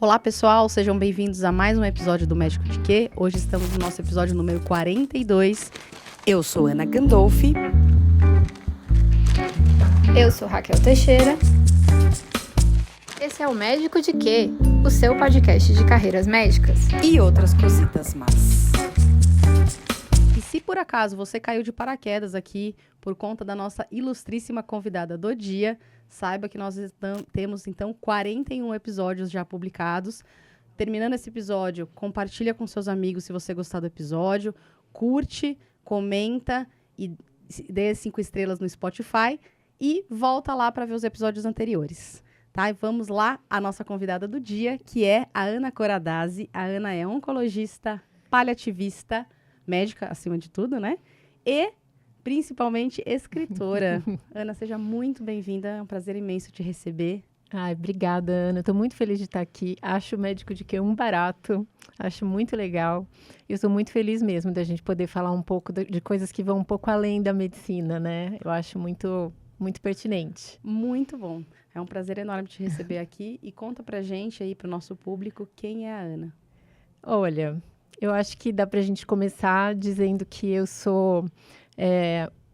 Olá, pessoal, sejam bem-vindos a mais um episódio do Médico de Quê? Hoje estamos no nosso episódio número 42. Eu sou Ana Gandolfi. Eu sou Raquel Teixeira. Esse é o Médico de Quê? O seu podcast de carreiras médicas. E outras cositas más. E se por acaso você caiu de paraquedas aqui por conta da nossa ilustríssima convidada do dia, saiba que nós temos, então, 41 episódios já publicados. Terminando esse episódio, compartilha com seus amigos se você gostar do episódio, curte, comenta e dê 5 estrelas no Spotify e volta lá para ver os episódios anteriores. Tá? E vamos lá, a nossa convidada do dia, que é a Ana Coradazzi. A Ana é oncologista, paliativista, médica acima de tudo, né? E principalmente escritora. Ana, seja muito bem-vinda. É um prazer imenso te receber. Ai, obrigada, Ana. Estou muito feliz de estar aqui. Acho o Médico de Quê um barato. Acho muito legal. E estou muito feliz mesmo da gente poder falar um pouco de coisas que vão um pouco além da medicina, né? Eu acho muito pertinente. Muito bom. É um prazer enorme te receber aqui. E conta pra gente aí, pro nosso público, quem é a Ana? Olha, eu acho que dá pra gente começar dizendo que eu sou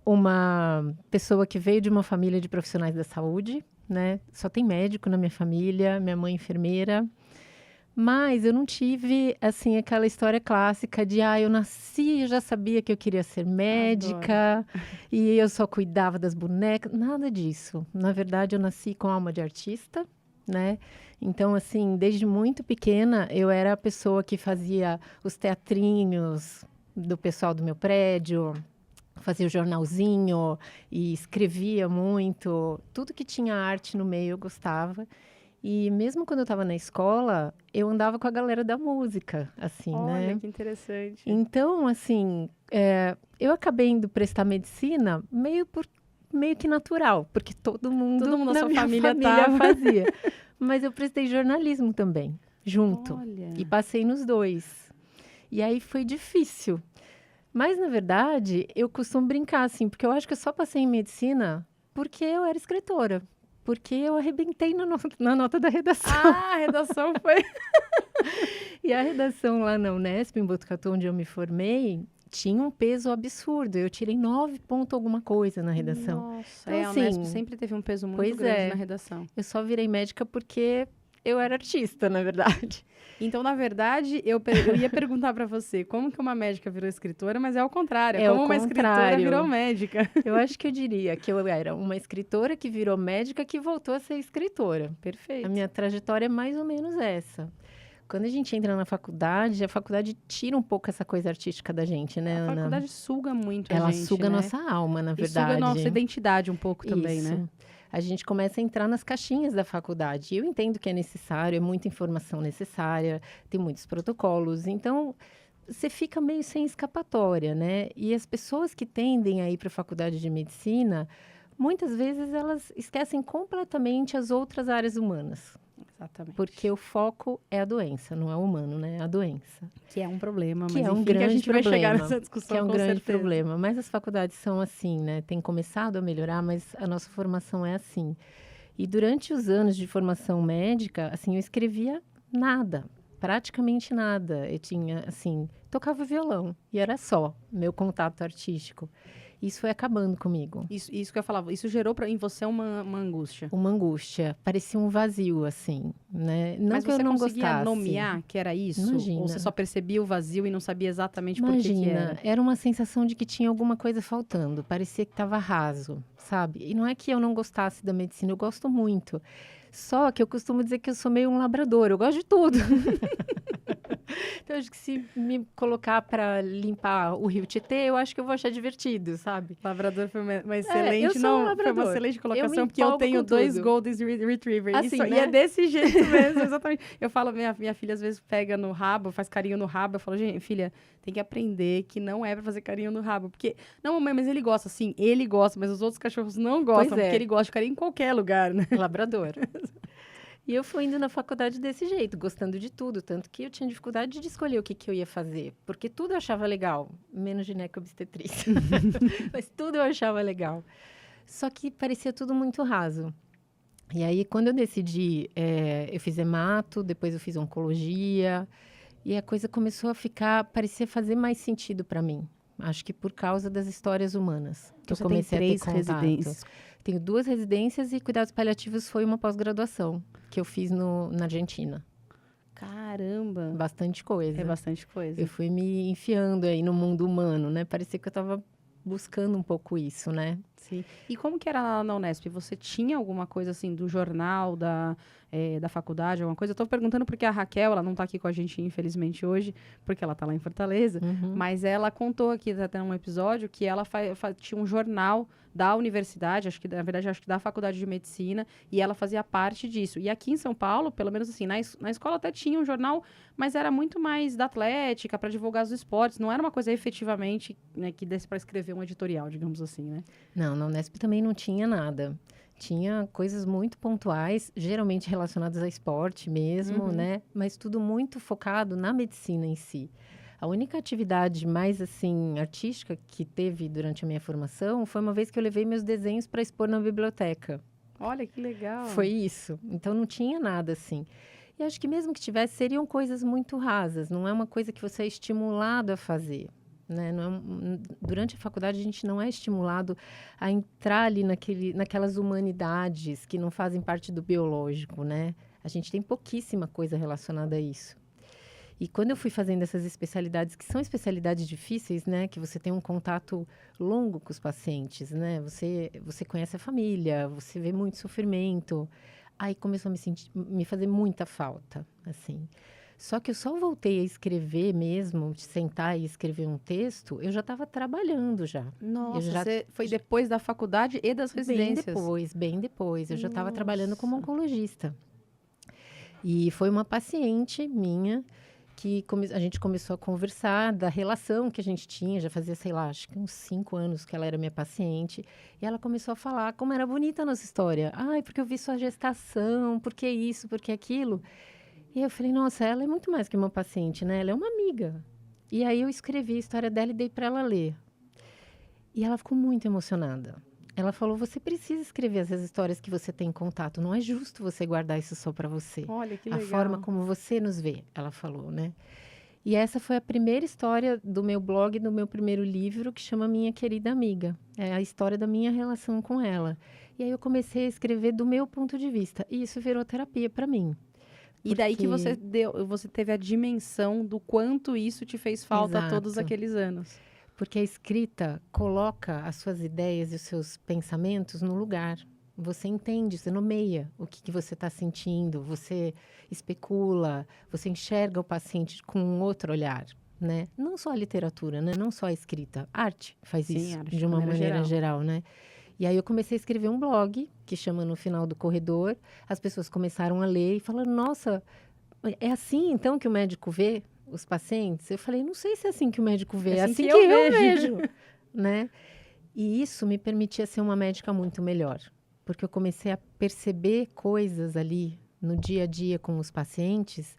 uma pessoa que veio de uma família de profissionais da saúde, né? Só tem médico na minha família, minha mãe enfermeira. Mas eu não tive, assim, aquela história clássica de, eu nasci e já sabia que eu queria ser médica. Adoro. E eu só cuidava das bonecas. Nada disso. Na verdade, eu nasci com alma de artista, né? Então, assim, desde muito pequena, eu era a pessoa que fazia os teatrinhos do pessoal do meu prédio, fazia o jornalzinho e escrevia muito. Tudo que tinha arte no meio eu gostava. E mesmo quando eu estava na escola, eu andava com a galera da música, assim, né? Olha, que interessante. Então, assim, eu acabei indo prestar medicina meio que natural, porque todo mundo na na sua minha família fazia. Mas eu prestei jornalismo também, junto. Olha. E passei nos dois. E aí foi difícil. Mas, na verdade, eu costumo brincar, assim, porque eu acho que eu só passei em medicina porque eu era escritora. Porque eu arrebentei na nota da redação. A redação foi... E a redação lá na Unesp, em Botucatu, onde eu me formei, tinha um peso absurdo. Eu tirei 9 ponto alguma coisa na redação. Nossa, Então, a assim, Unesp sempre teve um peso muito grande na redação. Eu só virei médica porque eu era artista, na verdade. Então, na verdade, eu ia perguntar para você como que uma médica virou escritora, mas é ao contrário. Como uma escritora virou médica. Eu acho que eu diria que eu era uma escritora que virou médica que voltou a ser escritora. Perfeito. A minha trajetória é mais ou menos essa. Quando a gente entra na faculdade, a faculdade tira um pouco essa coisa artística da gente, né, Ana? A faculdade suga muito a gente, gente, suga a né? nossa alma, na verdade. E suga a nossa identidade um pouco também, Isso. né? A gente começa a entrar nas caixinhas da faculdade. Eu entendo que é necessário, é muita informação necessária, tem muitos protocolos. Então, você fica meio sem escapatória, né? E as pessoas que tendem a ir para a faculdade de medicina, muitas vezes elas esquecem completamente as outras áreas humanas. Exatamente. Porque o foco é a doença, não é o humano, né? É a doença. Que é um problema, que mas é um enfim, grande que a gente problema, vai chegar nessa discussão, que é um com grande certeza. problema. Mas as faculdades são assim, né? Tem começado a melhorar, mas a nossa formação é assim. E durante os anos de formação médica, assim, eu escrevia nada, praticamente nada. Eu tinha, assim, tocava violão e era só meu contato artístico. Isso foi acabando comigo. Isso que eu falava, isso gerou em você uma angústia. Uma angústia, parecia um vazio, assim, né? Não Mas que eu não conseguia gostasse. nomear que era isso? Imagina. Ou você só percebia o vazio e não sabia exatamente por que era uma sensação de que tinha alguma coisa faltando, parecia que estava raso, sabe? E não é que eu não gostasse da medicina, eu gosto muito. Só que eu costumo dizer que eu sou meio um labrador, eu gosto de tudo. Então, acho que se me colocar para limpar o rio Tietê, eu acho que eu vou achar divertido, sabe? Labrador foi uma excelente, foi uma excelente colocação, porque eu tenho 2 Golden Retriever. Assim, né? E é desse jeito mesmo, exatamente. Eu falo, minha filha às vezes pega no rabo, faz carinho no rabo, eu falo, gente, filha, tem que aprender que não é para fazer carinho no rabo, porque, não, mamãe, mas ele gosta, sim, ele gosta, mas os outros cachorros não gostam, porque ele gosta de carinho em qualquer lugar, né? Labrador. E eu fui indo na faculdade desse jeito, gostando de tudo, tanto que eu tinha dificuldade de escolher o que eu ia fazer, porque tudo eu achava legal, menos gineco-obstetrícia, mas tudo eu achava legal. Só que parecia tudo muito raso. E aí, quando eu decidi, eu fiz hemato, depois eu fiz oncologia, e a coisa começou a parecer fazer mais sentido para mim. Acho que por causa das histórias humanas, que eu comecei a ter contato. Residências. Tenho 2 residências e cuidados paliativos foi uma pós-graduação que eu fiz na Argentina. Caramba! Bastante coisa. É bastante coisa. Eu fui me enfiando aí no mundo humano, né? Parecia que eu estava buscando um pouco isso, né? Sim. E como que era lá na Unesp? Você tinha alguma coisa assim do jornal, da faculdade, alguma coisa? Eu tô perguntando porque a Raquel, ela não tá aqui com a gente, infelizmente, hoje, porque ela tá lá em Fortaleza, mas ela contou aqui até num episódio que ela tinha um jornal da universidade, acho que da faculdade de medicina, e ela fazia parte disso. E aqui em São Paulo, pelo menos assim, na escola até tinha um jornal, mas era muito mais da atlética, para divulgar os esportes, não era uma coisa efetivamente, né, que desse para escrever um editorial, digamos assim, né? Não, na Unesp também não tinha nada. Tinha coisas muito pontuais, geralmente relacionadas a esporte mesmo, né? Mas tudo muito focado na medicina em si. A única atividade mais, assim, artística que teve durante a minha formação foi uma vez que eu levei meus desenhos para expor na biblioteca. Olha, que legal. Foi isso. Então, não tinha nada assim. E acho que mesmo que tivesse, seriam coisas muito rasas. Não é uma coisa que você é estimulado a fazer. Né? Durante a faculdade, a gente não é estimulado a entrar ali naquelas humanidades que não fazem parte do biológico, né? A gente tem pouquíssima coisa relacionada a isso. E quando eu fui fazendo essas especialidades, que são especialidades difíceis, né? Que você tem um contato longo com os pacientes, né? Você conhece a família, você vê muito sofrimento. Aí começou a me fazer muita falta, assim. Só que eu só voltei a escrever mesmo, de sentar e escrever um texto, eu já estava trabalhando já. Nossa, você foi depois da faculdade e das residências? Bem depois. Eu já estava trabalhando como oncologista. E foi uma paciente minha que a gente começou a conversar da relação que a gente tinha, já fazia, sei lá, acho que uns 5 anos que ela era minha paciente, e ela começou a falar como era bonita a nossa história. Ai, porque eu vi sua gestação, por que isso, por que aquilo? E eu falei, nossa, ela é muito mais que uma paciente, né? Ela é uma amiga. E aí eu escrevi a história dela e dei para ela ler. E ela ficou muito emocionada. Ela falou, você precisa escrever essas histórias que você tem em contato. Não é justo você guardar isso só para você. Olha, que legal. A forma como você nos vê, ela falou, né? E essa foi a primeira história do meu blog, do meu primeiro livro, que chama Minha Querida Amiga. É a história da minha relação com ela. E aí eu comecei a escrever do meu ponto de vista. E isso virou terapia para mim. E daí que você teve a dimensão do quanto isso te fez falta todos aqueles anos. Porque a escrita coloca as suas ideias e os seus pensamentos no lugar. Você entende, você nomeia o que você está sentindo, você especula, você enxerga o paciente com um outro olhar, né? Não só a literatura, né? Não só a escrita. Arte faz isso, arte, de uma maneira geral, né? E aí eu comecei a escrever um blog, que chama No Final do Corredor. As pessoas começaram a ler e falaram, nossa, é assim então que o médico vê os pacientes? Eu falei, não sei se é assim que o médico vê, é assim que eu vejo. Né? E isso me permitia ser uma médica muito melhor. Porque eu comecei a perceber coisas ali no dia a dia com os pacientes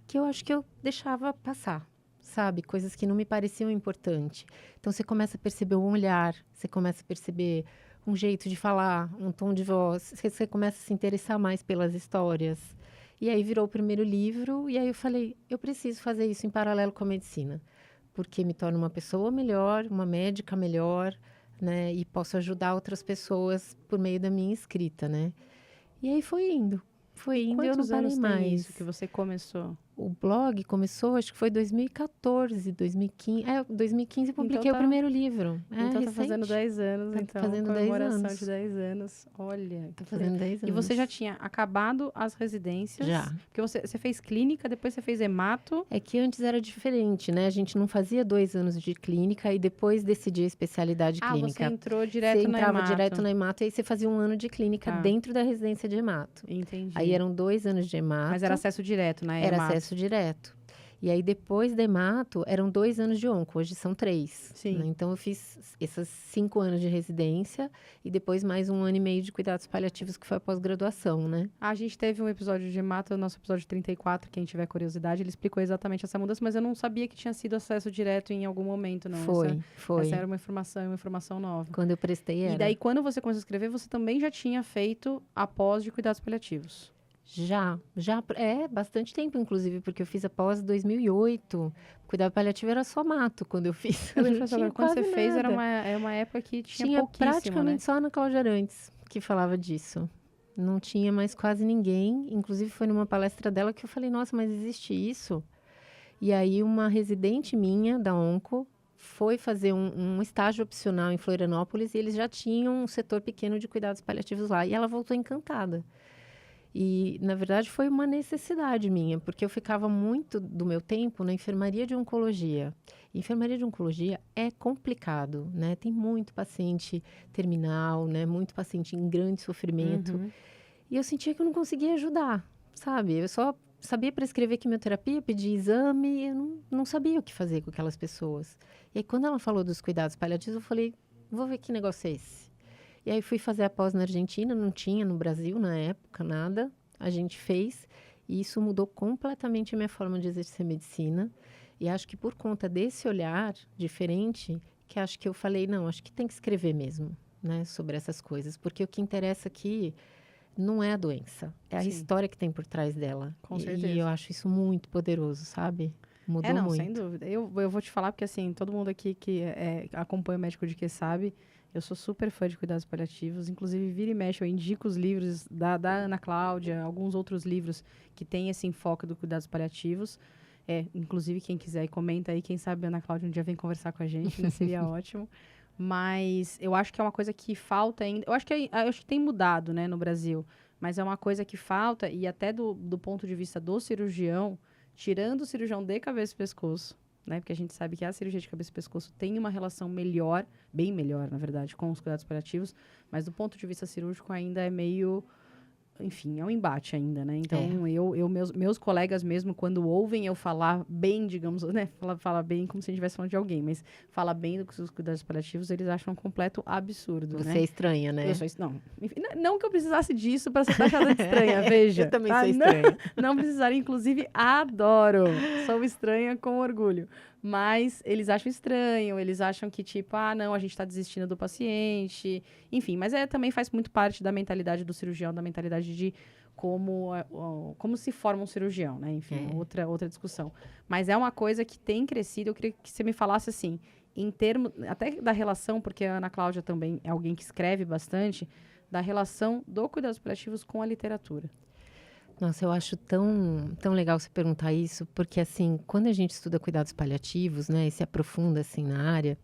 que eu acho que eu deixava passar. Sabe? Coisas que não me pareciam importantes. Então, você começa a perceber um olhar, você começa a perceber um jeito de falar, um tom de voz. Você começa a se interessar mais pelas histórias. E aí virou o primeiro livro. E aí eu falei, eu preciso fazer isso em paralelo com a medicina. Porque me torna uma pessoa melhor, uma médica melhor, né? E posso ajudar outras pessoas por meio da minha escrita, né? E aí foi indo. E eu não parei mais. Isso que você começou? O blog começou, acho que foi 2014, 2015. 2015 eu publiquei o primeiro livro. Então tá fazendo 10 anos, então. Fazendo 10 anos. De 10 anos. Olha. Tá fazendo 10 anos. E você já tinha acabado as residências? Já. Porque você fez clínica, depois você fez hemato. É que antes era diferente, né? A gente não fazia 2 anos de clínica e depois decidia a especialidade clínica. Você entrou direto na hemato. Você entrava direto na hemato e aí você fazia 1 ano de clínica dentro da residência de hemato. Entendi. Aí eram 2 anos de hemato. Mas era acesso direto, né? Era acesso direto. E aí, depois da hemato, eram 2 anos de onco, hoje são 3. Sim. Né? Então, eu fiz esses 5 anos de residência e depois mais 1 ano e meio de cuidados paliativos, que foi a pós-graduação, né? A gente teve um episódio de hemato, o nosso episódio 34, quem tiver curiosidade, ele explicou exatamente essa mudança, mas eu não sabia que tinha sido acesso direto em algum momento, não. Foi. Essa era uma informação nova. Quando eu prestei, era. E daí, quando você começou a escrever, você também já tinha feito a pós de cuidados paliativos. Já, bastante tempo, inclusive, porque eu fiz a pós em 2008. Cuidado paliativo era só mato quando eu fiz. Eu Não falar, tinha quando você quase fez, nada. era uma época que tinha pouquíssimo, praticamente né? só a Ana Cláudia Arantes que falava disso. Não tinha mais quase ninguém. Inclusive, foi numa palestra dela que eu falei, nossa, mas existe isso? E aí, uma residente minha, da Onco, foi fazer um estágio opcional em Florianópolis e eles já tinham um setor pequeno de cuidados paliativos lá. E ela voltou encantada. E, na verdade, foi uma necessidade minha, porque eu ficava muito do meu tempo na enfermaria de oncologia. E enfermaria de oncologia é complicado, né? Tem muito paciente terminal, né? Muito paciente em grande sofrimento. Uhum. E eu sentia que eu não conseguia ajudar, sabe? Eu só sabia prescrever quimioterapia, pedir exame, eu não sabia o que fazer com aquelas pessoas. E aí, quando ela falou dos cuidados paliativos, eu falei, vou ver que negócio é esse. E aí fui fazer a pós na Argentina, não tinha no Brasil na época nada. A gente fez e isso mudou completamente a minha forma de exercer medicina. E acho que por conta desse olhar diferente, que acho que eu falei, não, acho que tem que escrever mesmo, né, sobre essas coisas. Porque o que interessa aqui não é a doença, é a Sim. história que tem por trás dela. Com certeza. E eu acho isso muito poderoso, sabe? Mudou muito. Sem dúvida. Eu vou te falar, porque assim, todo mundo aqui que acompanha o Médico de Que sabe, eu sou super fã de cuidados paliativos. Inclusive, vira e mexe, eu indico os livros da Ana Cláudia, alguns outros livros que têm esse enfoque do cuidados paliativos. Inclusive, quem quiser, comenta aí. Quem sabe a Ana Cláudia um dia vem conversar com a gente, né? Seria ótimo. Mas eu acho que é uma coisa que falta ainda. Eu acho que tem mudado, né, no Brasil. Mas é uma coisa que falta, e até do ponto de vista do cirurgião, tirando o cirurgião de cabeça e pescoço, né? Porque a gente sabe que a cirurgia de cabeça e pescoço tem uma relação melhor, bem melhor, na verdade, com os cuidados paliativos, mas do ponto de vista cirúrgico ainda é meio... Enfim, é um embate ainda, né? Então, meus colegas mesmo, quando ouvem eu falar bem, digamos, né? Falar bem como se a gente estivesse falando de alguém, mas falar bem dos cuidados paliativos, eles acham um completo absurdo, Você né? é estranha, né? Eu sou não. Enfim, não que eu precisasse disso para ser taxada de estranha, veja. Eu também tá? sou estranha. Não precisaria, inclusive, adoro. Sou estranha com orgulho. Mas eles acham estranho, eles acham que, tipo, não, a gente está desistindo do paciente. Enfim, mas também faz muito parte da mentalidade do cirurgião, da mentalidade de como se forma um cirurgião, né? Enfim, outra discussão. Mas é uma coisa que tem crescido. Eu queria que você me falasse, assim, em termos, até da relação, porque a Ana Cláudia também é alguém que escreve bastante, da relação do cuidados paliativos com a literatura. Nossa, eu acho tão legal você perguntar isso, porque, assim, quando a gente estuda cuidados paliativos, né, e se aprofunda, assim, na área,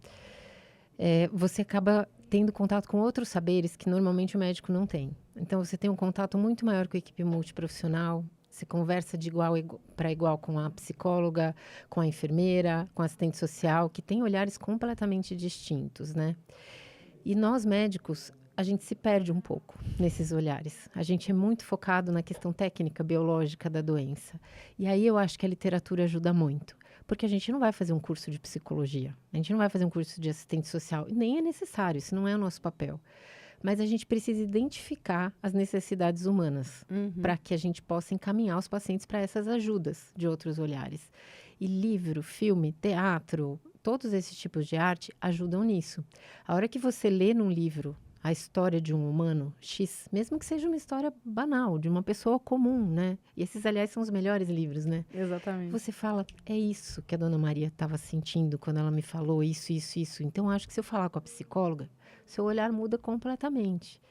você acaba tendo contato com outros saberes que normalmente o médico não tem. Então, você tem um contato muito maior com a equipe multiprofissional, você conversa de igual para igual com a psicóloga, com a enfermeira, com a assistente social, que tem olhares completamente distintos, né? E nós, médicos, a gente se perde um pouco nesses olhares. A gente é muito focado na questão técnica, biológica da doença. E aí eu acho que a literatura ajuda muito. Porque a gente não vai fazer um curso de psicologia, a gente não vai fazer um curso de assistente social, e nem é necessário, isso não é o nosso papel. Mas a gente precisa identificar as necessidades humanas para que a gente possa encaminhar os pacientes para essas ajudas de outros olhares. E livro, filme, teatro, todos esses tipos de arte ajudam nisso. A hora que você lê num livro a história de um humano X, mesmo que seja uma história banal, de uma pessoa comum, né? E esses, aliás, são os melhores livros, né? Exatamente. Você fala, é isso que a Dona Maria estava sentindo quando ela me falou isso, isso, isso. Então, acho que se eu falar com a psicóloga, seu olhar muda completamente.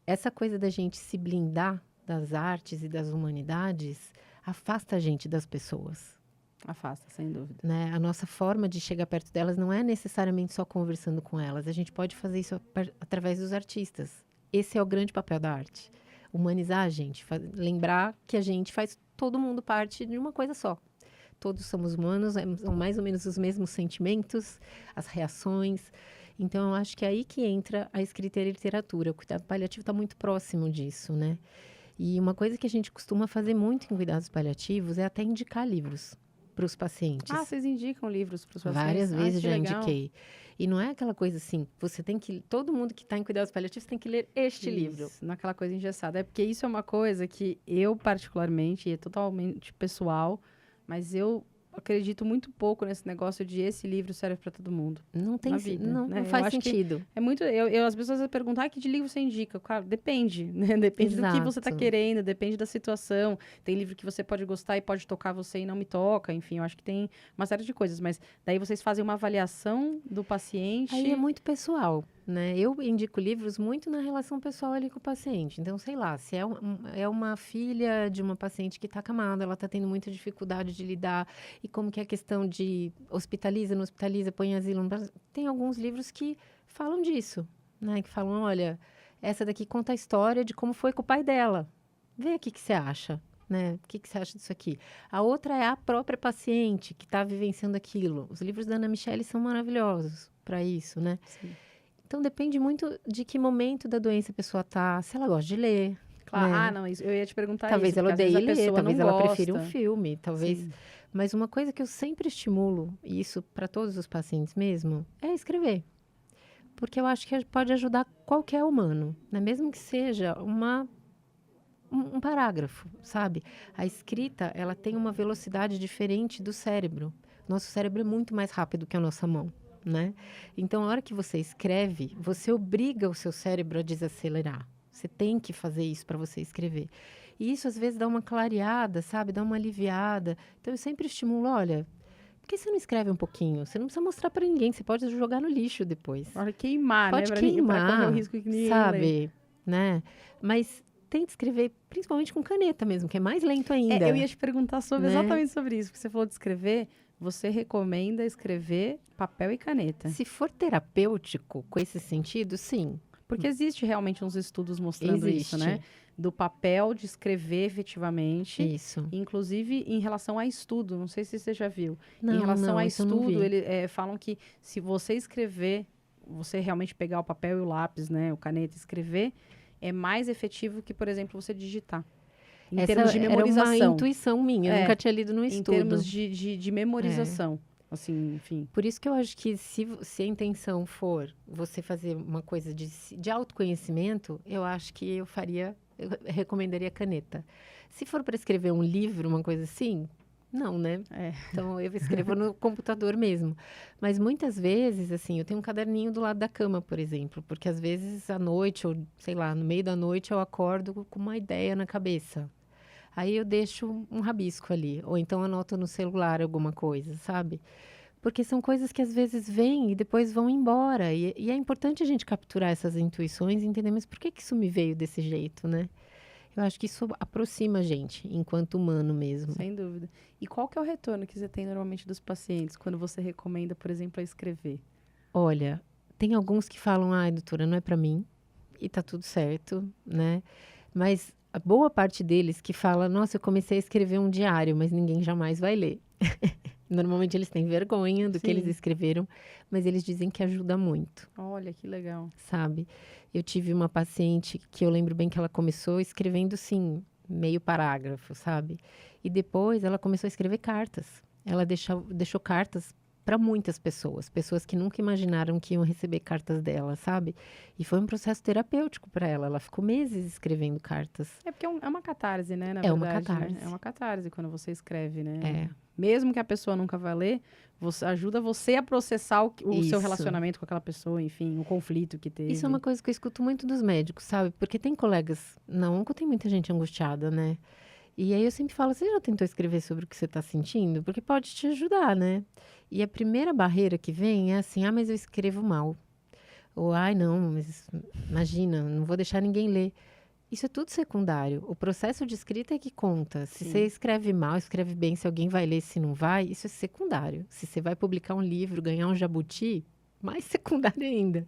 Essa coisa da gente se blindar das artes e das humanidades afasta a gente das pessoas. Afasta, sem dúvida. Né? A nossa forma de chegar perto delas não é necessariamente só conversando com elas. A gente pode fazer isso através dos artistas. Esse é o grande papel da arte. Humanizar a gente. Lembrar que a gente faz todo mundo parte de uma coisa só. Todos somos humanos, são mais ou menos os mesmos sentimentos, as reações. Então, eu acho que é aí que entra a escrita e a literatura. O cuidado paliativo está muito próximo disso, né? E uma coisa que a gente costuma fazer muito em cuidados paliativos é até indicar livros para os pacientes. Ah, vocês indicam livros para os pacientes? Várias vezes que já legal. indiquei. E não é aquela coisa assim, você tem que... Todo mundo que está em cuidados paliativos tem que ler este livro. Isso, naquela coisa engessada. É porque isso é uma coisa que eu, particularmente, é totalmente pessoal, mas eu acredito muito pouco nesse negócio de esse livro serve para todo mundo. Não tem, Na vida, não, né? não Eu faz acho que sentido. É muito. As pessoas perguntam, que de livro você indica? Claro, depende, né? Depende do que você está Exato. querendo, depende da situação. Tem livro que você pode gostar e pode tocar você e não me toca. Enfim, eu acho que tem uma série de coisas. Mas daí vocês fazem uma avaliação do paciente. Aí é muito pessoal, né? Eu indico livros muito na relação pessoal ali com o paciente. Então, sei lá, se é uma filha de uma paciente que está acamada, ela está tendo muita dificuldade de lidar, e como que é a questão de hospitaliza, não hospitaliza, põe em asilo. Tem alguns livros que falam disso, né? Que falam, olha, essa daqui conta a história de como foi com o pai dela. Vê aqui o que você acha, né? O que você acha disso aqui? A outra é a própria paciente que está vivenciando aquilo. Os livros da Ana Michele são maravilhosos para isso, né? Sim. Então, depende muito de que momento da doença a pessoa tá, se ela gosta de ler. Claro. né? Não, isso, eu ia te perguntar Talvez isso. ela porque às odeie vezes a ler, pessoa talvez não ela gosta. prefira um filme, talvez. Sim. Mas uma coisa que eu sempre estimulo, e isso para todos os pacientes mesmo, é escrever. Porque eu acho que pode ajudar qualquer humano, né? Mesmo que seja um parágrafo, sabe? A escrita, ela tem uma velocidade diferente do cérebro. Nosso cérebro é muito mais rápido que a nossa mão, né? Então, a hora que você escreve, você obriga o seu cérebro a desacelerar. Você tem que fazer isso para você escrever. E isso, às vezes, dá uma clareada, sabe? Dá uma aliviada. Então, eu sempre estimulo, olha, por que você não escreve um pouquinho? Você não precisa mostrar para ninguém, você pode jogar no lixo depois. Pode queimar, Pode né? Pra queimar, correr o risco que ninguém lê. sabe? Né? Mas tenta escrever, principalmente com caneta mesmo, que é mais lento ainda. Eu ia te perguntar né? exatamente sobre isso, porque você falou de escrever. Você recomenda escrever papel e caneta? Se for terapêutico, com esse sentido, sim. Porque existe realmente uns estudos mostrando Existe. isso, né? Do papel de escrever efetivamente. Isso. Inclusive em relação a estudo, não sei se você já viu. Não, em relação não, a isso eu não estudo, vi. falam que se você escrever, você realmente pegar o papel e o lápis, né? O caneta e escrever, é mais efetivo que, por exemplo, você digitar. Em termos de Era memorização. uma intuição minha, eu É, nunca tinha lido no Em estudo. termos de memorização. Assim, enfim. Por isso que eu acho que se a intenção for você fazer uma coisa de autoconhecimento, eu acho que eu recomendaria caneta. Se for para escrever um livro, uma coisa assim, não, né? Então, eu escrevo no computador mesmo. Mas muitas vezes, assim, eu tenho um caderninho do lado da cama, por exemplo, porque às vezes à noite, ou sei lá, no meio da noite, eu acordo com uma ideia na cabeça. Aí eu deixo um rabisco ali, ou então anoto no celular alguma coisa, sabe? Porque são coisas que às vezes vêm e depois vão embora. E é importante a gente capturar essas intuições e entender, mas por que isso me veio desse jeito, né? Eu acho que isso aproxima a gente, enquanto humano mesmo. Sem dúvida. E qual que é o retorno que você tem normalmente dos pacientes quando você recomenda, por exemplo, a escrever? Olha, tem alguns que falam, ai, doutora, não é para mim, e tá tudo certo, né? Mas a boa parte deles que fala, nossa, eu comecei a escrever um diário, mas ninguém jamais vai ler. Normalmente eles têm vergonha do que eles escreveram, mas eles dizem que ajuda muito. Olha, que legal. Sabe? Eu tive uma paciente que eu lembro bem que ela começou escrevendo, sim, meio parágrafo, sabe? E depois ela começou a escrever cartas. Ela deixou cartas para muitas pessoas que nunca imaginaram que iam receber cartas dela, sabe? E foi um processo terapêutico para ela. Ela ficou meses escrevendo cartas. É porque é uma catarse, né? Na É uma verdade, catarse. Né? É uma catarse quando você escreve, né? É. Mesmo que a pessoa nunca vai ler, ajuda você a processar o seu Isso. relacionamento com aquela pessoa, enfim, o conflito que teve. Isso é uma coisa que eu escuto muito dos médicos, sabe? Porque tem colegas, na onco tem muita gente angustiada, né? E aí eu sempre falo, você já tentou escrever sobre o que você está sentindo? Porque pode te ajudar, né? E a primeira barreira que vem é assim, mas eu escrevo mal. Ou, ai, não, mas imagina, não vou deixar ninguém ler. Isso é tudo secundário. O processo de escrita é que conta. Se você escreve mal, escreve bem, se alguém vai ler, se não vai, isso é secundário. Se você vai publicar um livro, ganhar um jabuti, mais secundário ainda.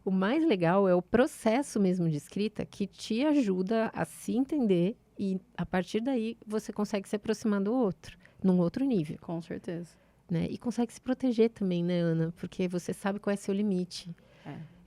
O mais legal é o processo mesmo de escrita que te ajuda a se entender e, a partir daí, você consegue se aproximar do outro, num outro nível. Com certeza. Né? E consegue se proteger também, né, Ana? Porque você sabe qual é seu limite.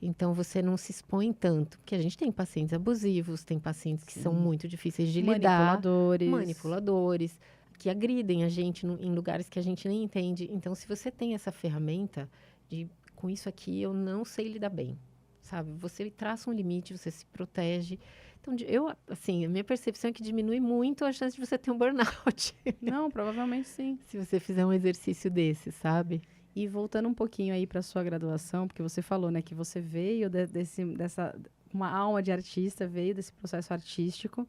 Então, você não se expõe tanto. Porque a gente tem pacientes abusivos, tem pacientes que são muito difíceis de lidar. Manipuladores. Manipuladores. que agridem a gente em lugares que a gente nem entende. Então, se você tem essa ferramenta de, com isso aqui, eu não sei lidar bem, sabe? Você traça um limite, você se protege. Então, a minha percepção é que diminui muito a chance de você ter um burnout. Não, provavelmente sim. Se você fizer um exercício desse, sabe? E voltando um pouquinho aí para sua graduação, porque você falou, né, que você veio dessa uma alma de artista, veio desse processo artístico.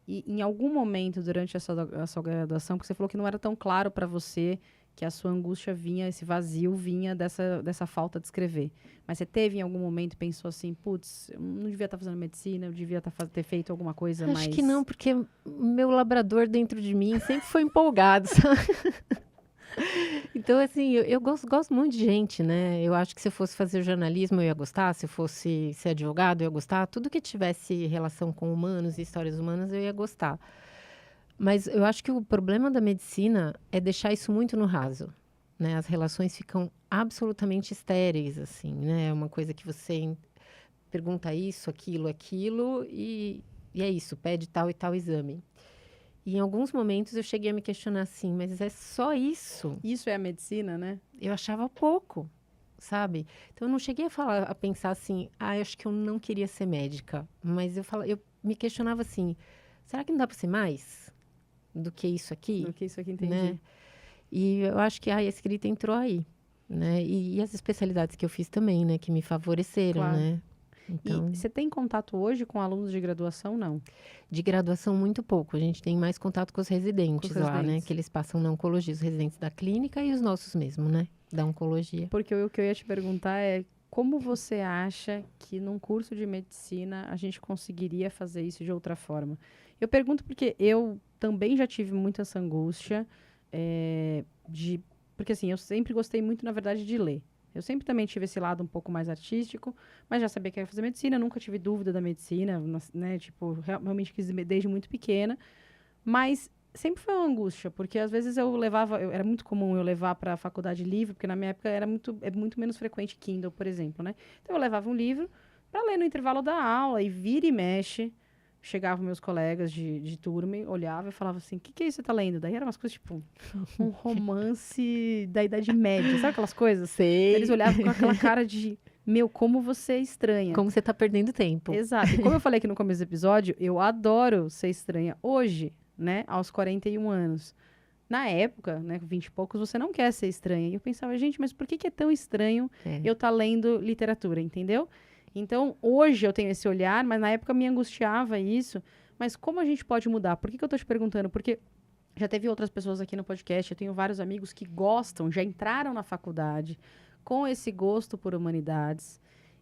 E em algum momento durante a sua graduação, porque você falou que não era tão claro para você que a sua angústia vinha, esse vazio vinha dessa falta de escrever. Mas você teve em algum momento, pensou assim, putz, eu não devia estar fazendo medicina, eu devia ter feito alguma coisa mais... Acho que não, porque o meu labrador dentro de mim sempre foi empolgado, sabe? Então, assim, eu gosto muito de gente, né? Eu acho que se eu fosse fazer jornalismo, eu ia gostar. Se eu fosse ser advogado, eu ia gostar. Tudo que tivesse relação com humanos e histórias humanas, eu ia gostar. Mas eu acho que o problema da medicina é deixar isso muito no raso, né? As relações ficam absolutamente estéreis, assim, né? É uma coisa que você pergunta isso, aquilo, e é isso, pede tal e tal exame. E em alguns momentos eu cheguei a me questionar assim, mas é só isso? Isso é a medicina, né? Eu achava pouco, sabe? Então eu não cheguei a pensar assim, eu acho que eu não queria ser médica. Mas eu me questionava assim, será que não dá para ser mais do que isso aqui? Do que isso aqui, entendi. Né? E eu acho que a escrita entrou aí, né? E as especialidades que eu fiz também, né? Que me favoreceram, Claro. né? Então, E você tem contato hoje com alunos de graduação, não? de graduação, muito pouco. A gente tem mais contato com os residentes Com os lá, né? residentes. Que eles passam na oncologia, os residentes da clínica e os nossos mesmo, né? Da oncologia. Porque o que eu ia te perguntar é como você acha que num curso de medicina a gente conseguiria fazer isso de outra forma? Eu pergunto porque eu também já tive muita essa angústia porque assim, eu sempre gostei muito, na verdade, de ler. Eu sempre também tive esse lado um pouco mais artístico, mas já sabia que ia fazer medicina, nunca tive dúvida da medicina, né? Tipo, realmente quis desde muito pequena. Mas sempre foi uma angústia, porque às vezes era muito comum eu levar para a faculdade livro, porque na minha época é muito menos frequente Kindle, por exemplo, né? Então eu levava um livro para ler no intervalo da aula e vira e mexe. Chegavam meus colegas de turma, olhava e falava assim, o que é isso que você tá lendo? Daí eram umas coisas tipo, um romance da Idade Média, sabe aquelas coisas? Sei. Eles olhavam com aquela cara de, meu, como você é estranha. Como você tá perdendo tempo. Exato. E como eu falei aqui no começo do episódio, eu adoro ser estranha hoje, né, aos 41 anos. Na época, né, com 20 e poucos, você não quer ser estranha. E eu pensava, gente, mas por que é tão estranho eu estar lendo literatura, entendeu? Então, hoje eu tenho esse olhar, mas na época me angustiava isso. Mas como a gente pode mudar? Por que eu tô te perguntando? Porque já teve outras pessoas aqui no podcast, eu tenho vários amigos que gostam, já entraram na faculdade com esse gosto por humanidades.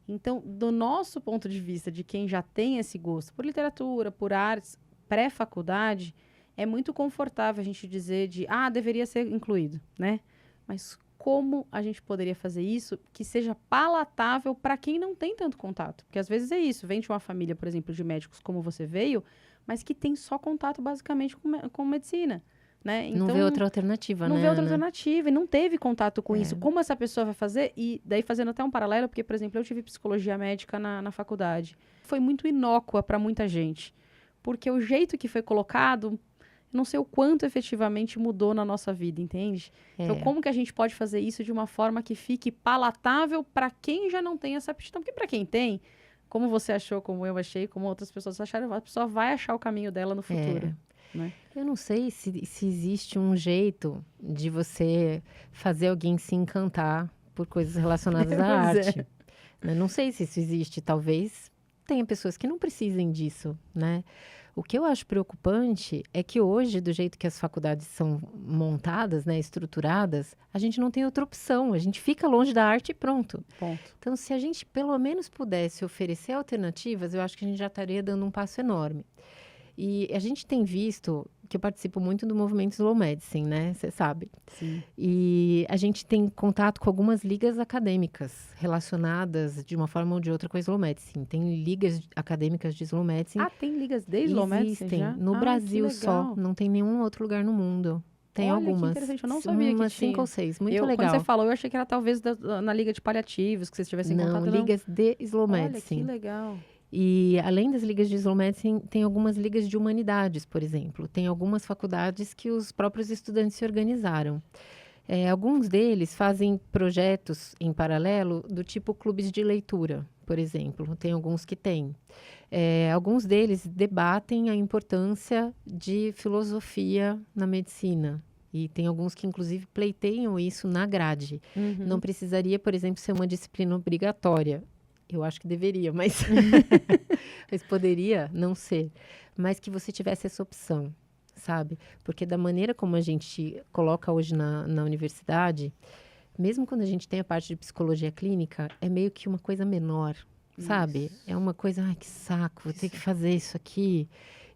Então, do nosso ponto de vista, de quem já tem esse gosto por literatura, por artes, pré-faculdade, é muito confortável a gente dizer deveria ser incluído, né? Mas como a gente poderia fazer isso que seja palatável para quem não tem tanto contato? Porque às vezes é isso, vem de uma família, por exemplo, de médicos como você veio, mas que tem só contato basicamente com medicina, né? Então, não vê outra alternativa, né? Não vê outra alternativa e não teve contato com É. isso. Como essa pessoa vai fazer? E daí fazendo até um paralelo, porque, por exemplo, eu tive psicologia médica na faculdade. Foi muito inócua para muita gente. Porque o jeito que foi colocado, não sei o quanto efetivamente mudou na nossa vida, entende? Então, como que a gente pode fazer isso de uma forma que fique palatável para quem já não tem essa aptidão? Porque para quem tem, como você achou, como eu achei, como outras pessoas acharam, a pessoa vai achar o caminho dela no futuro. Né? Eu não sei se existe um jeito de você fazer alguém se encantar por coisas relacionadas à arte. Né? Não sei se isso existe. Talvez tenha pessoas que não precisem disso, né? O que eu acho preocupante é que hoje, do jeito que as faculdades são montadas, né, estruturadas, a gente não tem outra opção. A gente fica longe da arte e pronto. Ponto. Então, se a gente pelo menos pudesse oferecer alternativas, eu acho que a gente já estaria dando um passo enorme. E a gente tem visto, que eu participo muito do movimento Slow Medicine, né? Você sabe. Sim. E a gente tem contato com algumas ligas acadêmicas relacionadas de uma forma ou de outra com a Slow Medicine. Tem ligas acadêmicas de Slow Medicine. Tem ligas de Slow Medicine Existem já? no Brasil que só. legal. Não tem nenhum outro lugar no mundo. Tem Olha, algumas. que interessante, eu não sabia umas que tinha. 5 ou 6. Muito Quando legal. você falou, eu achei que era talvez na liga de paliativos, que vocês tivessem Não, contato. ligas de Slow Olha, Medicine. que legal. E além das ligas de slow medicine, tem algumas ligas de humanidades, por exemplo. Tem algumas faculdades que os próprios estudantes se organizaram. Alguns deles fazem projetos em paralelo do tipo clubes de leitura, por exemplo. Tem alguns que têm. Alguns deles debatem a importância de filosofia na medicina. E tem alguns que, inclusive, pleiteiam isso na grade. Não precisaria, por exemplo, ser uma disciplina obrigatória. Eu acho que deveria, mas, mas poderia não ser. Mas que você tivesse essa opção, sabe? Porque da maneira como a gente coloca hoje na universidade, mesmo quando a gente tem a parte de psicologia clínica, é meio que uma coisa menor, sabe? Isso. É uma coisa, ai, que saco, vou ter que fazer isso aqui.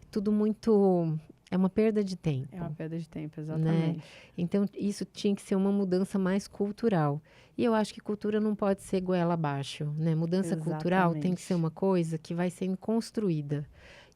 Tudo muito... É uma perda de tempo. É uma perda de tempo, Né? exatamente. Então, isso tinha que ser uma mudança mais cultural. E eu acho que cultura não pode ser goela abaixo, né? Mudança cultural tem que ser uma coisa que vai sendo construída.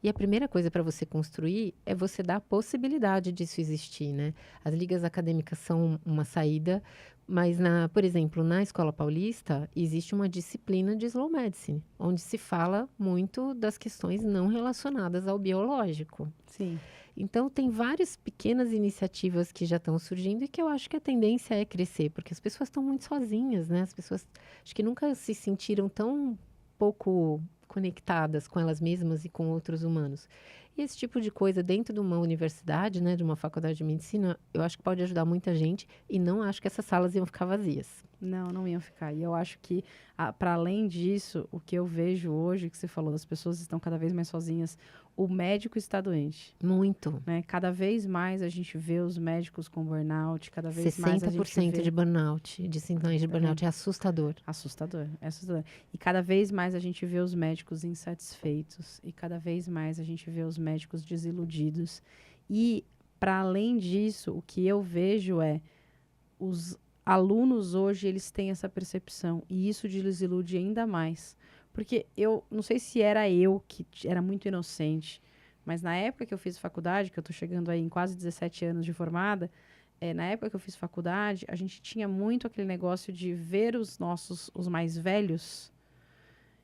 E a primeira coisa para você construir é você dar a possibilidade disso existir, né? As ligas acadêmicas são uma saída, mas, por exemplo, na Escola Paulista, existe uma disciplina de slow medicine, onde se fala muito das questões não relacionadas ao biológico. Sim. Então, tem várias pequenas iniciativas que já estão surgindo e que eu acho que a tendência é crescer, porque as pessoas estão muito sozinhas, né? As pessoas acho que nunca se sentiram tão pouco conectadas com elas mesmas e com outros humanos. E esse tipo de coisa dentro de uma universidade, né, de uma faculdade de medicina, eu acho que pode ajudar muita gente e não acho que essas salas iam ficar vazias. Não iam ficar. E eu acho que, para além disso, o que eu vejo hoje, que você falou, as pessoas estão cada vez mais sozinhas, o médico está doente. Muito. Né? Cada vez mais a gente vê os médicos com burnout, cada vez mais a gente 60% vê... de burnout, de sintomas de burnout, é assustador. Assustador, é assustador. E cada vez mais a gente vê os médicos insatisfeitos e cada vez mais a gente vê os médicos desiludidos. E, para além disso, o que eu vejo é os alunos hoje, eles têm essa percepção e isso desilude ainda mais. Porque eu não sei se era eu que era muito inocente, mas na época que eu fiz faculdade, que eu tô chegando aí em quase 17 anos de formada, na época que eu fiz faculdade, a gente tinha muito aquele negócio de ver os mais velhos.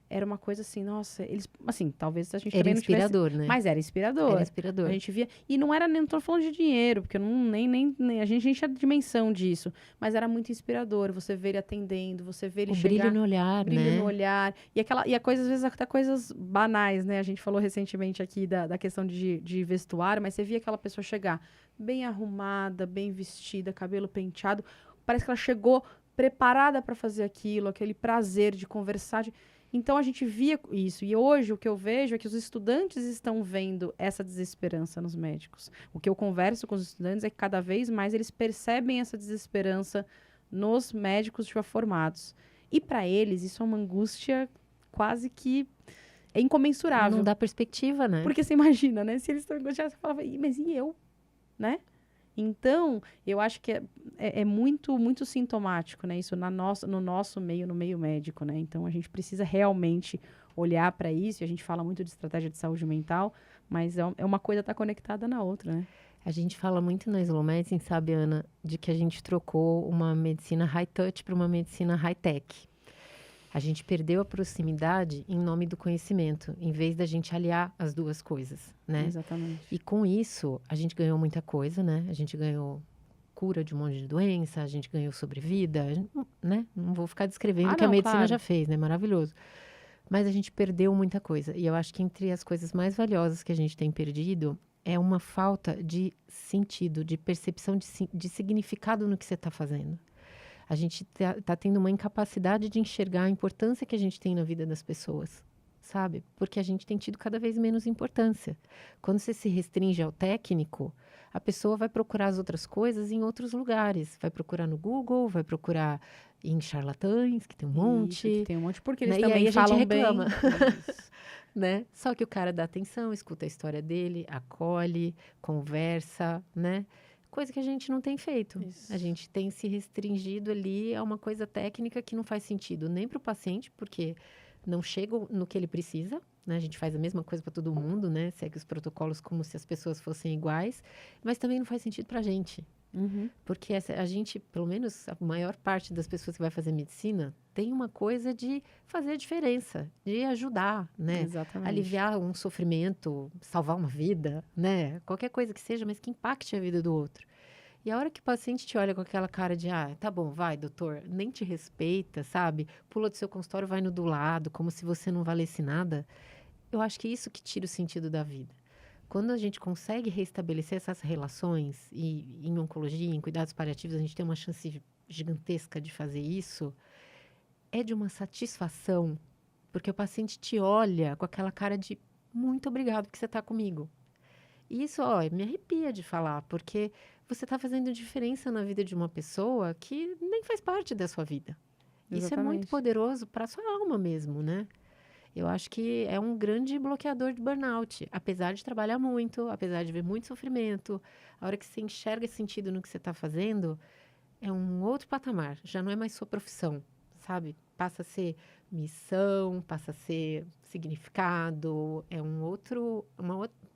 Era uma coisa assim, nossa, eles, assim, talvez a gente Era também não tivesse... inspirador, né? Mas era inspirador. Era inspirador. A gente via, e não era, nem tô falando de dinheiro, porque eu nem a gente tinha dimensão disso, mas era muito inspirador, você vê ele atendendo, você vê ele O chegar... brilho no olhar, brilho né? no olhar, e a coisa, às vezes, até coisas banais, né? A gente falou recentemente aqui da questão de vestuário, mas você via aquela pessoa chegar bem arrumada, bem vestida, cabelo penteado, parece que ela chegou preparada para fazer aquilo, aquele prazer de conversar, Então, a gente via isso. E hoje, o que eu vejo é que os estudantes estão vendo essa desesperança nos médicos. O que eu converso com os estudantes é que cada vez mais eles percebem essa desesperança nos médicos já formados. E para eles, isso é uma angústia quase que é incomensurável. Não dá perspectiva, né? Porque você imagina, né? Se eles estão angustiados, você fala, mas e eu? Né? Então, eu acho que é muito, muito sintomático, né? Isso no nosso meio, no meio médico, né? Então, a gente precisa realmente olhar para isso. E a gente fala muito de estratégia de saúde mental, mas é uma coisa tá conectada na outra, né? A gente fala muito na Slow Medicine, sabe, Ana, de que a gente trocou uma medicina high-touch para uma medicina high-tech. A gente perdeu a proximidade em nome do conhecimento, em vez da gente aliar as duas coisas, né? Exatamente. E com isso, a gente ganhou muita coisa, né? A gente ganhou cura de um monte de doença, a gente ganhou sobrevida, né? Não vou ficar descrevendo o que a medicina já fez, né? Maravilhoso. Mas a gente perdeu muita coisa. E eu acho que entre as coisas mais valiosas que a gente tem perdido é uma falta de sentido, de percepção de significado no que você está fazendo. A gente tá tendo uma incapacidade de enxergar a importância que a gente tem na vida das pessoas, sabe? Porque a gente tem tido cada vez menos importância. Quando você se restringe ao técnico, a pessoa vai procurar as outras coisas em outros lugares. Vai procurar no Google, vai procurar em charlatães, que tem um monte. Isso, que tem um monte, porque eles né? também e aí falam a gente reclama. bem. Né? Só que o cara dá atenção, escuta a história dele, acolhe, conversa, né? Coisa que a gente não tem feito. Isso. A gente tem se restringido ali a uma coisa técnica que não faz sentido nem para o paciente, porque não chega no que ele precisa, né? A gente faz a mesma coisa para todo mundo, né? Segue os protocolos como se as pessoas fossem iguais, mas também não faz sentido para a gente. Porque a gente, pelo menos a maior parte das pessoas que vai fazer medicina, tem uma coisa de fazer a diferença, de ajudar, né? Exatamente. Aliviar um sofrimento, salvar uma vida, né? Qualquer coisa que seja, mas que impacte a vida do outro. E a hora que o paciente te olha com aquela cara de, tá bom, vai, doutor, nem te respeita, sabe? Pula do seu consultório, vai no do lado, como se você não valesse nada. Eu acho que é isso que tira o sentido da vida. Quando a gente consegue restabelecer essas relações, e em oncologia, em cuidados paliativos, a gente tem uma chance gigantesca de fazer isso, é de uma satisfação, porque o paciente te olha com aquela cara de muito obrigado que você está comigo. E isso, me arrepia de falar, porque você está fazendo diferença na vida de uma pessoa que nem faz parte da sua vida. Isso é muito poderoso para a sua alma mesmo, né? Eu acho que é um grande bloqueador de burnout. Apesar de trabalhar muito, apesar de ver muito sofrimento, a hora que você enxerga sentido no que você está fazendo, é um outro patamar. Já não é mais sua profissão, sabe? Passa a ser missão, passa a ser significado,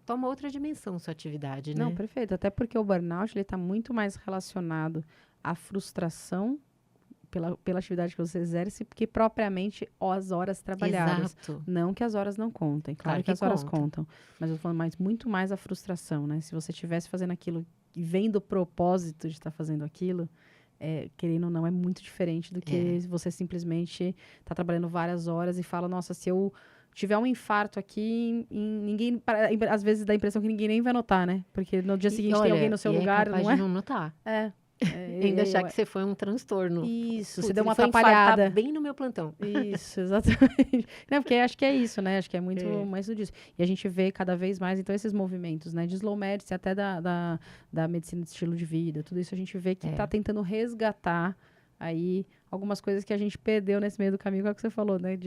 toma outra dimensão sua atividade, né? Não, perfeito. Até porque o burnout ele está muito mais relacionado à frustração pela atividade que você exerce, que propriamente as horas trabalhadas. Exato. Não que as horas não contem, claro que as horas contam. Mas eu tô falando muito mais a frustração, né? Se você estivesse fazendo aquilo e vendo o propósito de estar fazendo aquilo, querendo ou não, é muito diferente do que você simplesmente tá trabalhando várias horas e fala, nossa, se eu tiver um infarto aqui, ninguém, às vezes dá a impressão que ninguém nem vai notar, né? Porque no dia seguinte tem alguém no seu lugar, capaz não é? De não notar. Ainda achar que você foi um transtorno. Isso, você deu uma atrapalhada. Bem no meu plantão. Isso, exatamente. Não, porque acho que é isso, né? Acho que é muito mais disso. E a gente vê cada vez mais, então, esses movimentos, né? De slow medicine, até da medicina de estilo de vida, tudo isso a gente vê que está tentando resgatar aí algumas coisas que a gente perdeu nesse meio do caminho, que é o que você falou, né?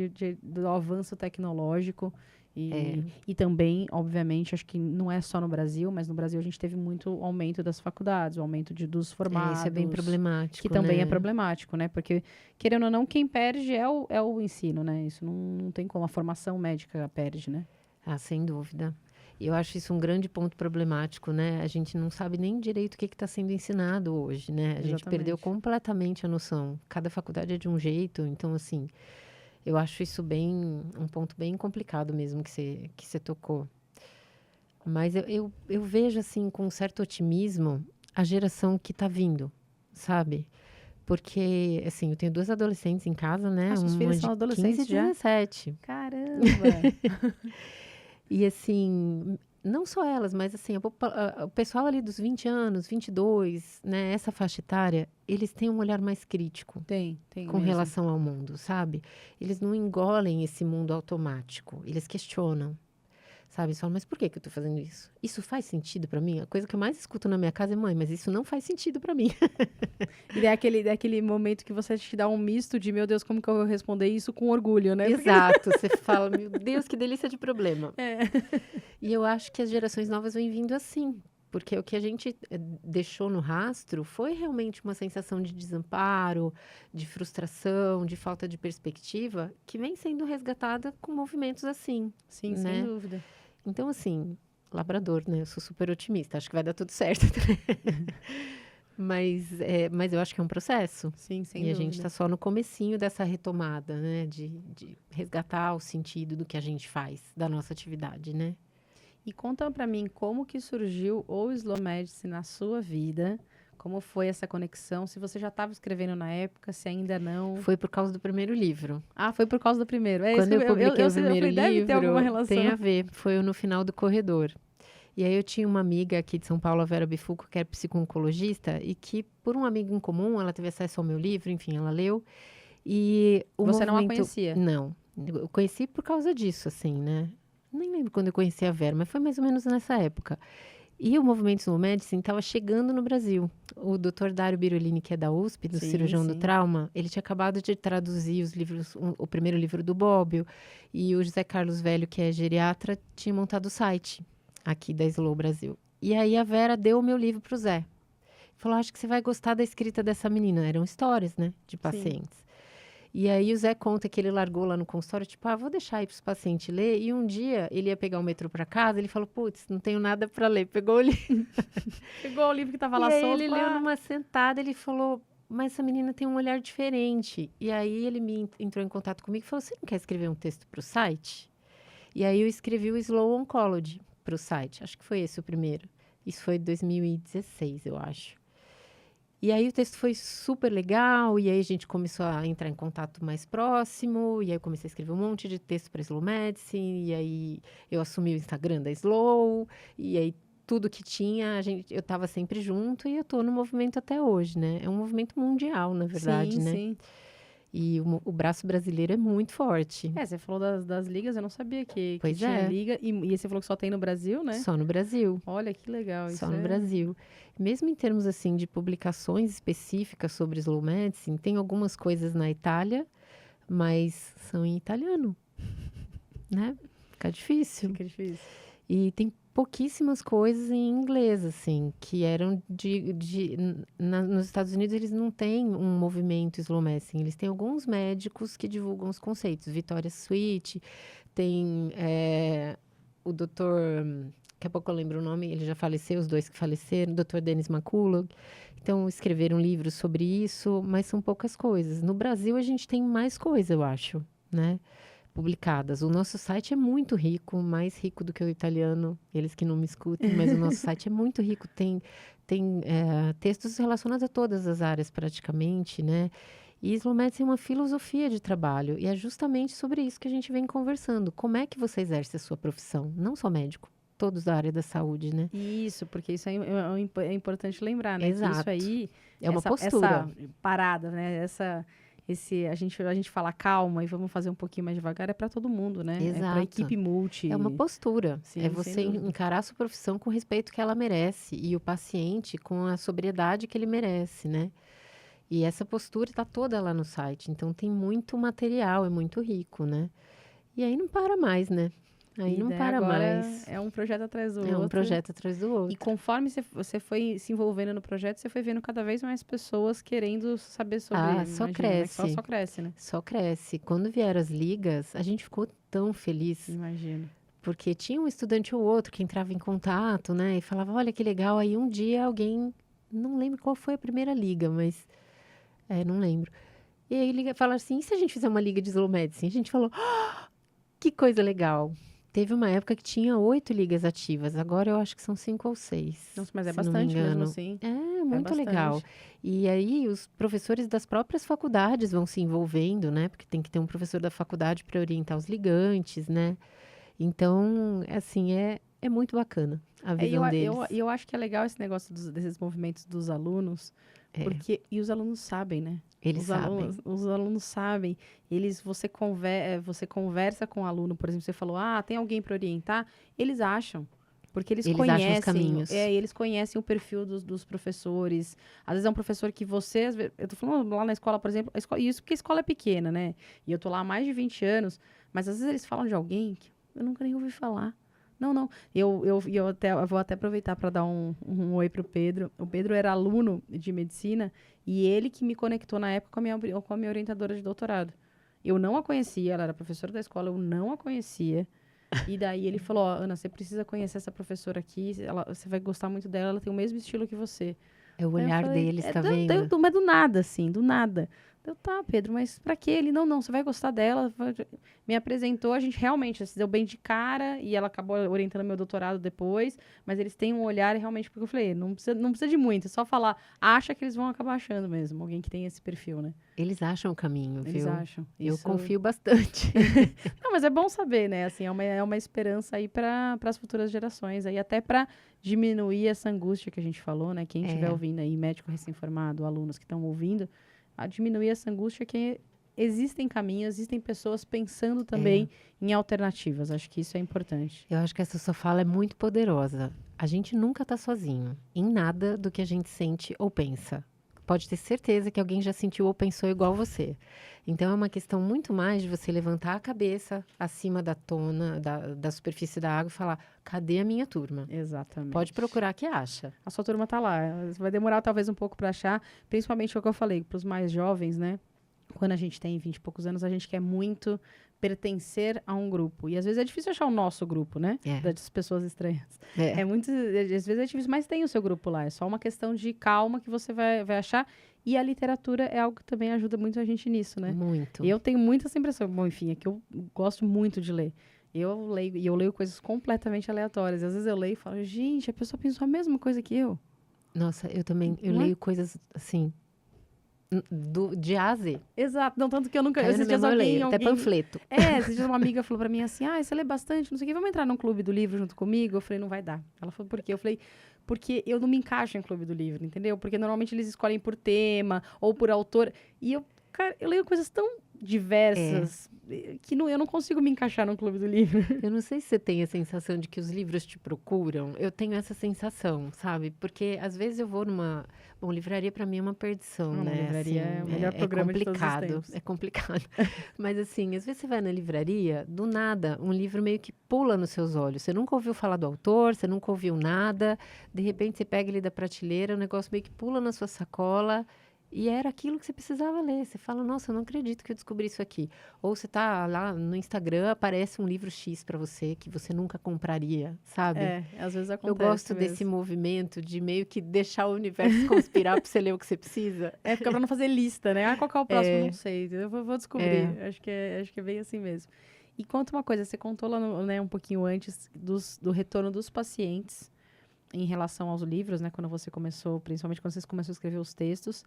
Do avanço tecnológico. E também, obviamente, acho que não é só no Brasil, mas no Brasil a gente teve muito aumento das faculdades, o aumento dos formados. Isso é bem problemático, que também é problemático, né? Porque, querendo ou não, quem perde é o ensino, né? Isso não tem como, a formação médica perde, né? Sem dúvida. E eu acho isso um grande ponto problemático, né? A gente não sabe nem direito o que está sendo ensinado hoje, né? A gente perdeu completamente a noção. Cada faculdade é de um jeito, então, assim... Eu acho isso um ponto bem complicado mesmo que você tocou. Mas eu vejo, assim, com um certo otimismo, a geração que está vindo, sabe? Porque, assim, eu tenho 2 adolescentes em casa, né? Seus filhos são adolescentes 15 e 17. Caramba! E, assim, não só elas, mas, assim, o pessoal ali dos 20 anos, 22, né? Essa faixa etária, eles têm um olhar mais crítico. Tem com relação ao mundo, sabe? Eles não engolem esse mundo automático. Eles questionam, sabe? Eles falam, mas por que eu tô fazendo isso? Isso faz sentido para mim? A coisa que eu mais escuto na minha casa é, mãe, mas isso não faz sentido para mim. E é aquele momento que você te dá um misto de, meu Deus, como que eu vou responder isso com orgulho, né? Exato. Você fala, meu Deus, que delícia de problema. E eu acho que as gerações novas vêm vindo assim. Porque o que a gente deixou no rastro foi realmente uma sensação de desamparo, de frustração, de falta de perspectiva, que vem sendo resgatada com movimentos assim. Sim, né? Sem dúvida. Então, assim, labrador, né? Eu sou super otimista, acho que vai dar tudo certo. Mas eu acho que é um processo. Sim, sem dúvida. E a gente está só no comecinho dessa retomada, né? De resgatar o sentido do que a gente faz, da nossa atividade, né? E conta pra mim como que surgiu o Slow Medicine na sua vida, como foi essa conexão, se você já estava escrevendo na época, se ainda não. Foi por causa do primeiro livro. Foi por causa do primeiro. Quando eu publiquei o primeiro livro, deve ter alguma relação. Tem a ver, foi no final do corredor. E aí eu tinha uma amiga aqui de São Paulo, a Vera Bifuco, que era psico-oncologista, e que, por um amigo em comum, ela teve acesso ao meu livro, enfim, ela leu. E você não a conhecia? Não, eu conheci por causa disso, assim, né? Nem lembro quando eu conheci a Vera, mas foi mais ou menos nessa época. E o movimento Slow Medicine estava chegando no Brasil. O Dr. Dário Birolini, que é da USP, do cirurgião do trauma, ele tinha acabado de traduzir os livros, o primeiro livro do Bobbio, e o José Carlos Velho, que é geriatra, tinha montado o site aqui da Slow Brasil. E aí a Vera deu o meu livro para o Zé. Falou, acho que você vai gostar da escrita dessa menina. Eram histórias, né, de pacientes. E aí o Zé conta que ele largou lá no consultório, tipo, vou deixar aí para os pacientes ler. E um dia ele ia pegar o metrô para casa, ele falou, putz, não tenho nada para ler. Pegou o livro. Pegou o livro que tava E lá aí solto. ele leu numa sentada, ele falou, mas essa menina tem um olhar diferente. E aí ele entrou em contato comigo e falou, você não quer escrever um texto para o site? E aí eu escrevi o Slow Oncology para o site. Acho que foi esse o primeiro. Isso foi em 2016, eu acho. E aí o texto foi super legal, e aí a gente começou a entrar em contato mais próximo, e aí eu comecei a escrever um monte de texto para Slow Medicine, e aí eu assumi o Instagram da Slow, e aí tudo que tinha, eu estava sempre junto, e eu estou no movimento até hoje, né? É um movimento mundial, na verdade, sim, né? sim. E o braço brasileiro é muito forte. Você falou das ligas, eu não sabia que Pois tinha é. liga. E você falou que só tem no Brasil, né? Só no Brasil. Olha, que legal. Só isso no Brasil. Mesmo em termos, assim, de publicações específicas sobre Slow Medicine, tem algumas coisas na Itália, mas são em italiano, né? Fica difícil. Fica difícil. E tem pouquíssimas coisas em inglês, assim, que eram nos Estados Unidos eles não têm um movimento Slow Medicine, eles têm alguns médicos que divulgam os conceitos. Victoria Sweet, tem o doutor, daqui a pouco eu lembro o nome, ele já faleceu, os dois que faleceram, o doutor Dennis McCullough. Então, escreveram livros sobre isso, mas são poucas coisas. No Brasil, a gente tem mais coisa, eu acho, né? Publicadas. O nosso site é muito rico, mais rico do que o italiano, eles que não me escutem, mas o nosso site é muito rico, tem textos relacionados a todas as áreas praticamente, né? E Slow Medicine é uma filosofia de trabalho, e é justamente sobre isso que a gente vem conversando. Como é que você exerce a sua profissão? Não só médico, todos da área da saúde, né? Isso, porque isso é importante lembrar, né? Exato. Que isso aí... É uma postura. Essa parada, né? A gente fala calma e vamos fazer um pouquinho mais devagar, é para todo mundo, né? Exato. É para equipe multi. É uma postura. Sim, é você encarar a sua profissão com o respeito que ela merece e o paciente com a sobriedade que ele merece, né? E essa postura está toda lá no site. Então, tem muito material, é muito rico, né? E aí não para mais, né? Aí não para mais. É um projeto atrás do outro. É um projeto atrás do outro. E conforme você foi se envolvendo no projeto, você foi vendo cada vez mais pessoas querendo saber sobre ele. Só Imagina, cresce. Né? Só cresce, né? Só cresce. Quando vieram as ligas, a gente ficou tão feliz. Imagino. Porque tinha um estudante ou outro que entrava em contato, né? E falava, olha que legal. Aí um dia alguém, não lembro qual foi a primeira liga, mas... não lembro. E aí falaram assim, e se a gente fizer uma liga de Slow Medicine? A gente falou, que coisa legal. Teve uma época que tinha 8 ligas ativas. Agora eu acho que são 5 ou 6. Nossa, mas é bastante mesmo assim. É muito legal. E aí os professores das próprias faculdades vão se envolvendo, né? Porque tem que ter um professor da faculdade para orientar os ligantes, né? Então, assim, é muito bacana a visão deles. Eu acho que é legal esse negócio desses movimentos dos alunos, porque os alunos sabem, né? Eles sabem. Os alunos sabem. Você conversa com o aluno, por exemplo, você falou, tem alguém para orientar, eles acham. Porque eles conhecem, acham os caminhos. Eles conhecem o perfil dos professores. Às vezes é um professor que eu tô falando lá na escola, por exemplo, isso porque a escola é pequena, né? E eu tô lá há mais de 20 anos, mas às vezes eles falam de alguém que eu nunca nem ouvi falar. Não. Eu vou até aproveitar para dar um oi pro Pedro. O Pedro era aluno de medicina e ele que me conectou na época com a minha orientadora de doutorado. Eu não a conhecia, ela era professora da escola, eu não a conhecia. E daí ele falou, Ana, você precisa conhecer essa professora aqui, você vai gostar muito dela, ela tem o mesmo estilo que você. É o olhar deles, tá vendo? Mas do nada, assim, do nada. Tá, Pedro, mas pra quê? Ele, não, você vai gostar dela. Me apresentou, a gente realmente se deu bem de cara e ela acabou orientando meu doutorado depois, mas eles têm um olhar realmente, porque eu falei, não precisa de muito, é só falar, acha que eles vão acabar achando mesmo, alguém que tem esse perfil, né? Eles acham o caminho, eles viu? Acham. Eu confio bastante. Não, mas é bom saber, né? Assim, é uma esperança aí para as futuras gerações, aí até para diminuir essa angústia que a gente falou, né? Quem estiver ouvindo aí, médico recém-formado, alunos que estão ouvindo, a diminuir essa angústia que existem caminhos, existem pessoas pensando também em alternativas. Acho que isso é importante. Eu acho que essa sua fala é muito poderosa. A gente nunca está sozinho em nada do que a gente sente ou pensa. Pode ter certeza que alguém já sentiu ou pensou igual você. Então, é uma questão muito mais de você levantar a cabeça acima da tona, da superfície da água e falar, cadê a minha turma? Exatamente. Pode procurar que acha. A sua turma está lá. Vai demorar talvez um pouco para achar, principalmente o que eu falei, para os mais jovens, né? quando a gente tem 20 e poucos anos, a gente quer muito pertencer a um grupo. E às vezes é difícil achar o nosso grupo, né? Das pessoas estranhas. Às vezes é difícil, mas tem o seu grupo lá. É só uma questão de calma que você vai achar. E a literatura é algo que também ajuda muito a gente nisso, né? Muito. E eu tenho muito essa impressão. Bom, enfim, é que eu gosto muito de ler. Eu leio coisas completamente aleatórias. Às vezes eu leio e falo, gente, a pessoa pensou a mesma coisa que eu. Nossa, eu também. Eu leio coisas assim. De A a Z. Exato, não, tanto que eu nunca... Esses dias eu leio, até panfleto. Esses dias uma amiga falou pra mim assim, você lê bastante, não sei o que, vamos entrar num clube do livro junto comigo? Eu falei, não vai dar. Ela falou, por quê? Eu falei, porque eu não me encaixo em clube do livro, entendeu? Porque normalmente eles escolhem por tema ou por autor. E eu leio coisas tão diversas que eu não consigo me encaixar num clube do livro. Eu não sei se você tem a sensação de que os livros te procuram. Eu tenho essa sensação, sabe? Porque às vezes eu vou numa... Bom, livraria para mim é uma perdição, né? Livraria assim, é o melhor programa de todos os tempos. É complicado. Mas assim, às vezes você vai na livraria, do nada, um livro meio que pula nos seus olhos. Você nunca ouviu falar do autor, você nunca ouviu nada. De repente você pega ele da prateleira, o negócio meio que pula na sua sacola. E era aquilo que você precisava ler. Você fala, nossa, eu não acredito que eu descobri isso aqui. Ou você tá lá no Instagram, aparece um livro X para você que você nunca compraria, sabe? Às vezes acontece. Eu gosto mesmo. desse movimento de meio que deixar o universo conspirar para você ler o que você precisa. Fica para não fazer lista, né? Qual que é o próximo? Não sei. Eu vou descobrir. Acho que é bem assim mesmo. E conta uma coisa, você contou lá um pouquinho antes do retorno dos pacientes em relação aos livros, né? Quando você começou, principalmente quando você começou a escrever os textos.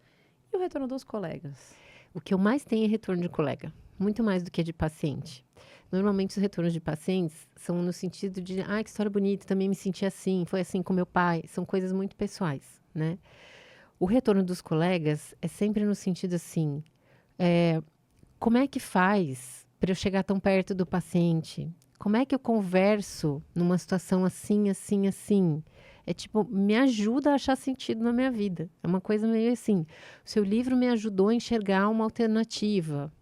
E o retorno dos colegas? O que eu mais tenho é retorno de colega. Muito mais do que de paciente. Normalmente, os retornos de pacientes são no sentido de... que história bonita, também me senti assim, foi assim com meu pai. São coisas muito pessoais, né? O retorno dos colegas é sempre no sentido assim... como é que faz para eu chegar tão perto do paciente? Como é que eu converso numa situação assim, assim, assim? É tipo, me ajuda a achar sentido na minha vida. É uma coisa meio assim. O seu livro me ajudou a enxergar uma alternativa.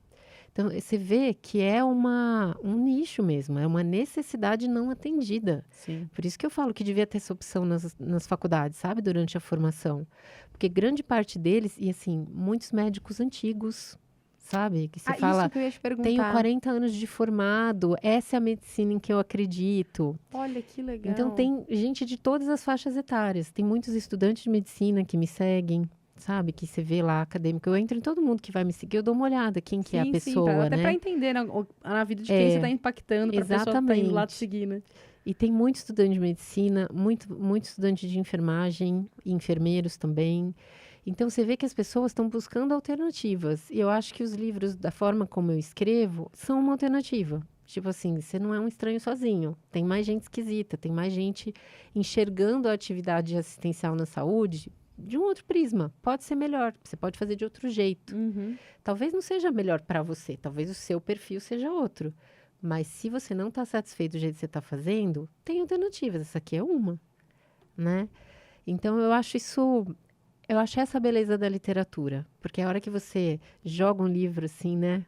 Então, você vê que é um nicho mesmo, é uma necessidade não atendida. Sim. Por isso que eu falo que devia ter essa opção nas faculdades, sabe? Durante a formação. Porque grande parte deles, e assim, muitos médicos antigos, sabe? Que você fala, isso que eu ia te perguntar. Tenho 40 anos de formado, essa é a medicina em que eu acredito. Olha, que legal. Então, tem gente de todas as faixas etárias. Tem muitos estudantes de medicina que me seguem, sabe? Que você vê lá, acadêmico. Eu entro em todo mundo que vai me seguir, eu dou uma olhada quem que é a pessoa, até né? para entender na vida de quem você está impactando, para a pessoa que está indo lá te seguir, né? E tem muito estudante de medicina, muito estudante de enfermagem, e enfermeiros também. Então, você vê que as pessoas estão buscando alternativas. E eu acho que os livros, da forma como eu escrevo, são uma alternativa. Tipo assim, você não é um estranho sozinho. Tem mais gente esquisita, tem mais gente enxergando a atividade assistencial na saúde de um outro prisma. Pode ser melhor, você pode fazer de outro jeito. Uhum. Talvez não seja melhor para você, talvez o seu perfil seja outro. Mas se você não está satisfeito do jeito que você está fazendo, tem alternativas. Essa aqui é uma, né? Então, eu acho essa beleza da literatura. Porque a hora que você joga um livro assim, né,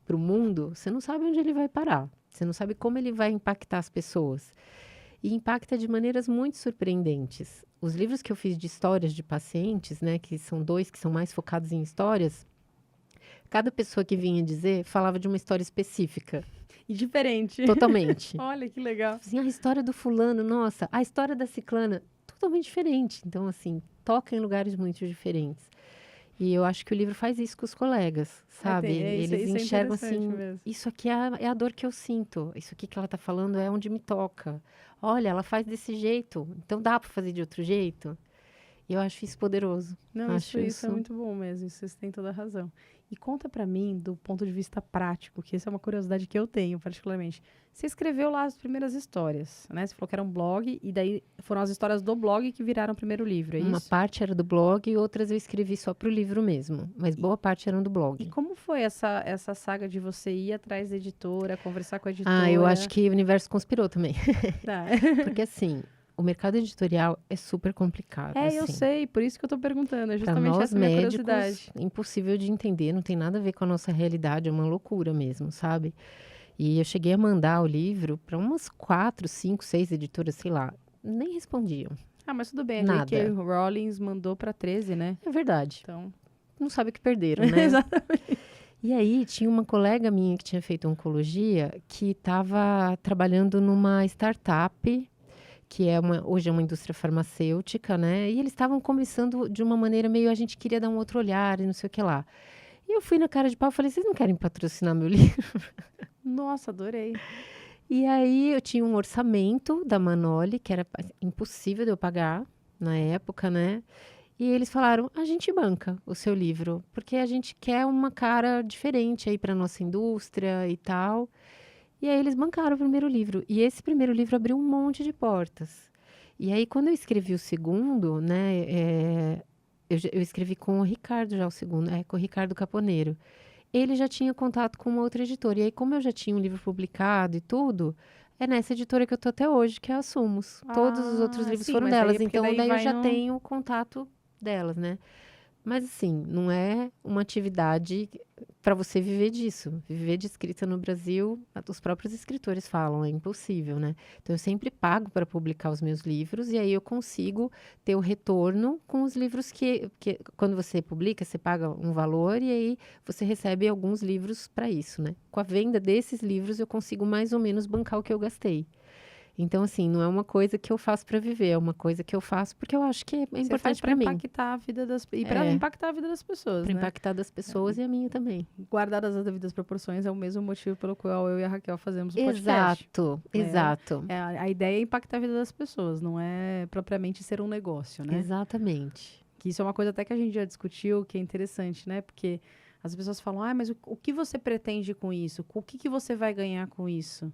para o mundo, você não sabe onde ele vai parar. Você não sabe como ele vai impactar as pessoas. E impacta de maneiras muito surpreendentes. Os livros que eu fiz de histórias de pacientes, né, que são 2 que são mais focados em histórias, cada pessoa que vinha dizer falava de uma história específica. E diferente. Totalmente. Olha, que legal. Assim, a história do fulano, nossa, a história da ciclana, totalmente diferente. Então, assim, toca em lugares muito diferentes. E eu acho que o livro faz isso com os colegas, sabe? Eles enxergam assim, mesmo. Isso aqui é a dor que eu sinto. Isso aqui que ela está falando é onde me toca. Olha, ela faz desse jeito, então dá para fazer de outro jeito? E eu acho isso poderoso. Não, isso é muito bom mesmo, isso você tem toda a razão. E conta pra mim, do ponto de vista prático, que essa é uma curiosidade que eu tenho, particularmente. Você escreveu lá as primeiras histórias, né? Você falou que era um blog, e daí foram as histórias do blog que viraram o primeiro livro, é isso? Uma parte era do blog e outras eu escrevi só pro livro mesmo. Mas boa parte eram do blog. E como foi essa saga de você ir atrás da editora, conversar com a editora? Eu acho que o universo conspirou também. Tá. Porque assim... O mercado editorial é super complicado. Assim. Eu sei, por isso que eu tô perguntando. É justamente essa minha curiosidade. Impossível de entender, não tem nada a ver com a nossa realidade, é uma loucura mesmo, sabe? E eu cheguei a mandar o livro para umas 4, 5, 6 editoras, sei lá, nem respondiam. Mas tudo bem, nada. A J.K. Rowling mandou para 13, né? É verdade. Então, não sabe o que perderam, né? Exatamente. E aí tinha uma colega minha que tinha feito oncologia que estava trabalhando numa startup, que hoje é uma indústria farmacêutica, né? E eles estavam começando de uma maneira meio, a gente queria dar um outro olhar e não sei o que lá. E eu fui na cara de pau e falei, vocês não querem patrocinar meu livro? Nossa, adorei. E aí eu tinha um orçamento da Manoli, que era impossível de eu pagar na época, né? E eles falaram, a gente banca o seu livro, porque a gente quer uma cara diferente aí para nossa indústria e tal. E aí eles bancaram o primeiro livro. E esse primeiro livro abriu um monte de portas. E aí quando eu escrevi o segundo, né, eu escrevi com o Ricardo já o segundo, com o Ricardo Caponeiro. Ele já tinha contato com uma outra editora. E aí como eu já tinha um livro publicado e tudo, é nessa editora que eu tô até hoje, que é a Sumos. Todos os outros livros sim, foram mas delas. porque Então daí eu vai já no- tenho o contato delas, né? Mas assim, não é uma atividade para você viver disso. Viver de escrita no Brasil, os próprios escritores falam, é impossível, né? Então eu sempre pago para publicar os meus livros e aí eu consigo ter o retorno com os livros que quando você publica, você paga um valor e aí você recebe alguns livros para isso, né? Com a venda desses livros eu consigo mais ou menos bancar o que eu gastei. Então, assim, não é uma coisa que eu faço para viver, é uma coisa que eu faço porque eu acho que é Você faz importante para para mim, impactar a vida para É. impactar a vida das pessoas, para né? impactar das pessoas e a minha também. Guardadas as devidas proporções é o mesmo motivo pelo qual eu e a Raquel fazemos o podcast. Exato, É, exato, a ideia é impactar a vida das pessoas, não é propriamente ser um negócio, né? exatamente. Que isso é uma coisa até que a gente já discutiu, que é interessante, né? Porque as pessoas falam, mas o que você pretende com isso? O que você vai ganhar com isso?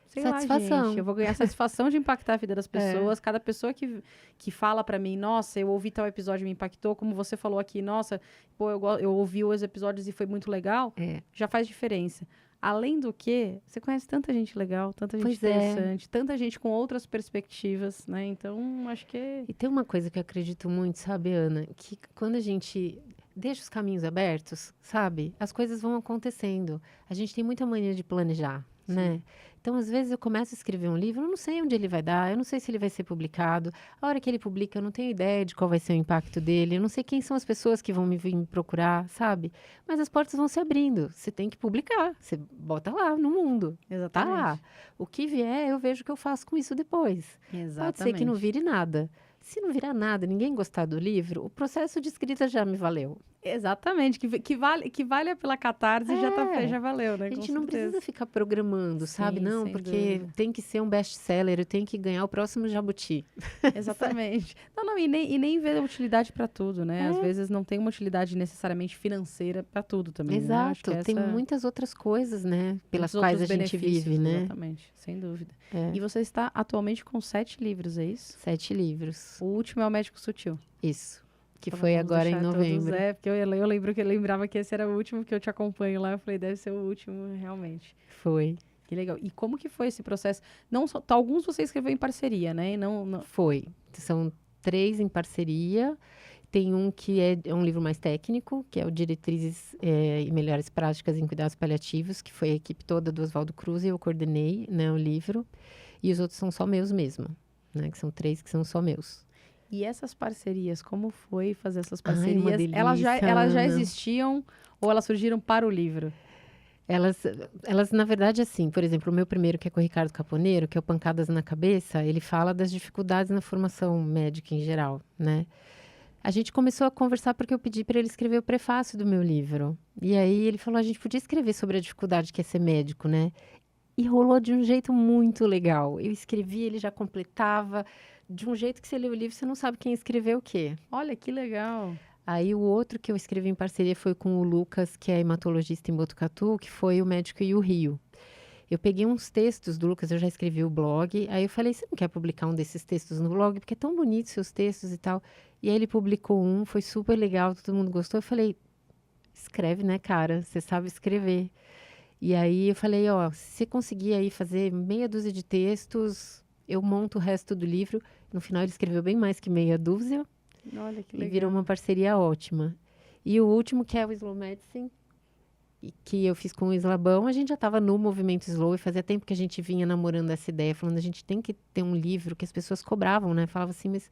Sei lá, Satisfação. gente, eu vou ganhar satisfação de impactar a vida das pessoas. Cada pessoa que fala pra mim, nossa, eu ouvi tal episódio e me impactou, como você falou aqui, nossa, pô, eu ouvi os episódios e foi muito legal, já faz diferença. Além do que, você conhece tanta gente legal, tanta gente Pois é. interessante, tanta gente com outras perspectivas, né? Então, acho que é... E tem uma coisa que eu acredito muito, sabe, Ana? Que quando a gente deixa os caminhos abertos, sabe? As coisas vão acontecendo. A gente tem muita mania de planejar, né? Então, às vezes, eu começo a escrever um livro, eu não sei onde ele vai dar, eu não sei se ele vai ser publicado. A hora que ele publica, eu não tenho ideia de qual vai ser o impacto dele, eu não sei quem são as pessoas que vão me vir me procurar, sabe? Mas as portas vão se abrindo. Você tem que publicar, você bota lá no mundo. Tá Exatamente. lá. O que vier, eu vejo o que eu faço com isso depois. Exatamente. Pode ser que não vire nada. Se não virar nada, ninguém gostar do livro, o processo de escrita já me valeu. Exatamente, que vale pela catarse já valeu, né? A Com gente não certeza. precisa ficar programando, sabe? Sim, Não, sem porque dúvida. tem que ser um best-seller, eu tenho que ganhar o próximo Jabuti. Exatamente. Não, e nem ver utilidade para tudo, né? Às vezes não tem uma utilidade necessariamente financeira para tudo também. Né? Acho Exato, que tem essa- muitas outras coisas, né? Pelas muitos quais a outros gente benefícios, vive, né? Exatamente, sem dúvida. É. E você está atualmente com 7 livros, é isso? 7 livros. O último é o Médico Sutil. Isso. Que Então foi vamos agora em deixar todos, novembro. porque eu lembro que eu lembrava que esse era o último que eu te acompanho lá. Eu falei, deve ser o último, realmente. Foi. Que legal. E como que foi esse processo? Não só, alguns você escreveu em parceria, né? E não... Foi. São 3 em parceria. Tem um que é um livro mais técnico, que é o Diretrizes e Melhores Práticas em Cuidados Paliativos, que foi a equipe toda do Oswaldo Cruz e eu coordenei, né, o livro. E os outros são só meus mesmo, né? Que são 3 que são só meus. E essas parcerias, como foi fazer essas Ai, parcerias? uma delícia, elas já Ana. existiam ou elas surgiram para o livro? Elas, na verdade, assim, por exemplo, o meu primeiro, que é com o Ricardo Caponeiro, que é o Pancadas na Cabeça, ele fala das dificuldades na formação médica em geral, né? A gente começou a conversar porque eu pedi para ele escrever o prefácio do meu livro. E aí ele falou, a gente podia escrever sobre a dificuldade que é ser médico, né? E rolou de um jeito muito legal. Eu escrevi, ele já completava, de um jeito que você lê o livro, você não sabe quem escreveu o quê. Olha, que legal. Aí o outro que eu escrevi em parceria foi com o Lucas, que é hematologista em Botucatu, que foi o Médico e o Rio. Eu peguei uns textos do Lucas, eu já escrevi o blog, aí eu falei, você não quer publicar um desses textos no blog? Porque é tão bonito seus textos e tal. E aí ele publicou um, foi super legal, todo mundo gostou. Eu falei, escreve, né, cara? Você sabe escrever. E aí eu falei, ó, se você conseguir aí fazer meia dúzia de textos, eu monto o resto do livro. No final ele escreveu bem mais que meia dúzia. Olha, que E legal. virou uma parceria ótima. E o último, que é o Slow Medicine, que eu fiz com o Islabão, a gente já estava no movimento Slow e fazia tempo que a gente vinha namorando essa ideia, falando, a gente tem que ter um livro que as pessoas cobravam, né? Falavam assim, mas